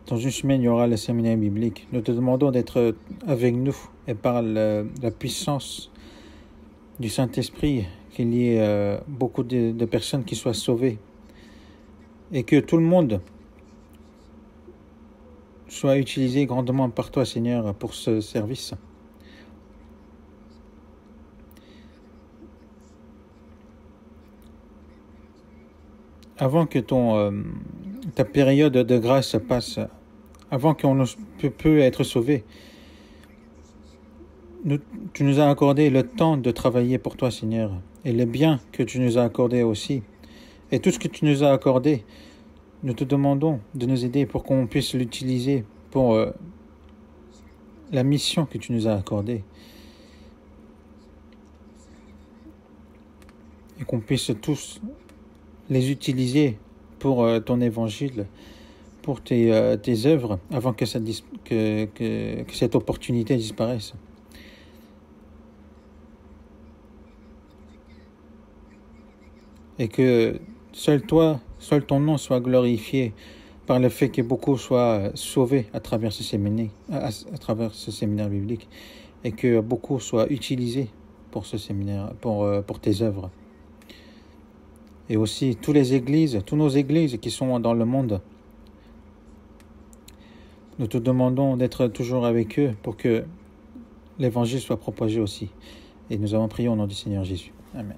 Dans une semaine, il y aura le séminaire biblique. Nous te demandons d'être avec nous et par la puissance du Saint-Esprit, qu'il y ait beaucoup de personnes qui soient sauvées et que tout le monde soit utilisé grandement par toi, Seigneur, pour ce service. Avant que ta période de grâce passe, avant qu'on peut être sauvé, tu nous as accordé le temps de travailler pour toi, Seigneur, et le bien que tu nous as accordé aussi. Et tout ce que tu nous as accordé, nous te demandons de nous aider pour qu'on puisse l'utiliser pour la mission que tu nous as accordée. Et qu'on puisse tous les utiliser pour ton évangile, pour tes œuvres, avant que cette opportunité disparaisse. Et que seul ton nom soit glorifié par le fait que beaucoup soient sauvés à travers ce séminaire biblique, et que beaucoup soient utilisés pour ce séminaire, pour tes œuvres. Et aussi toutes nos églises qui sont dans le monde, nous te demandons d'être toujours avec eux pour que l'évangile soit propagé aussi. Et nous avons prié au nom du Seigneur Jésus. Amen.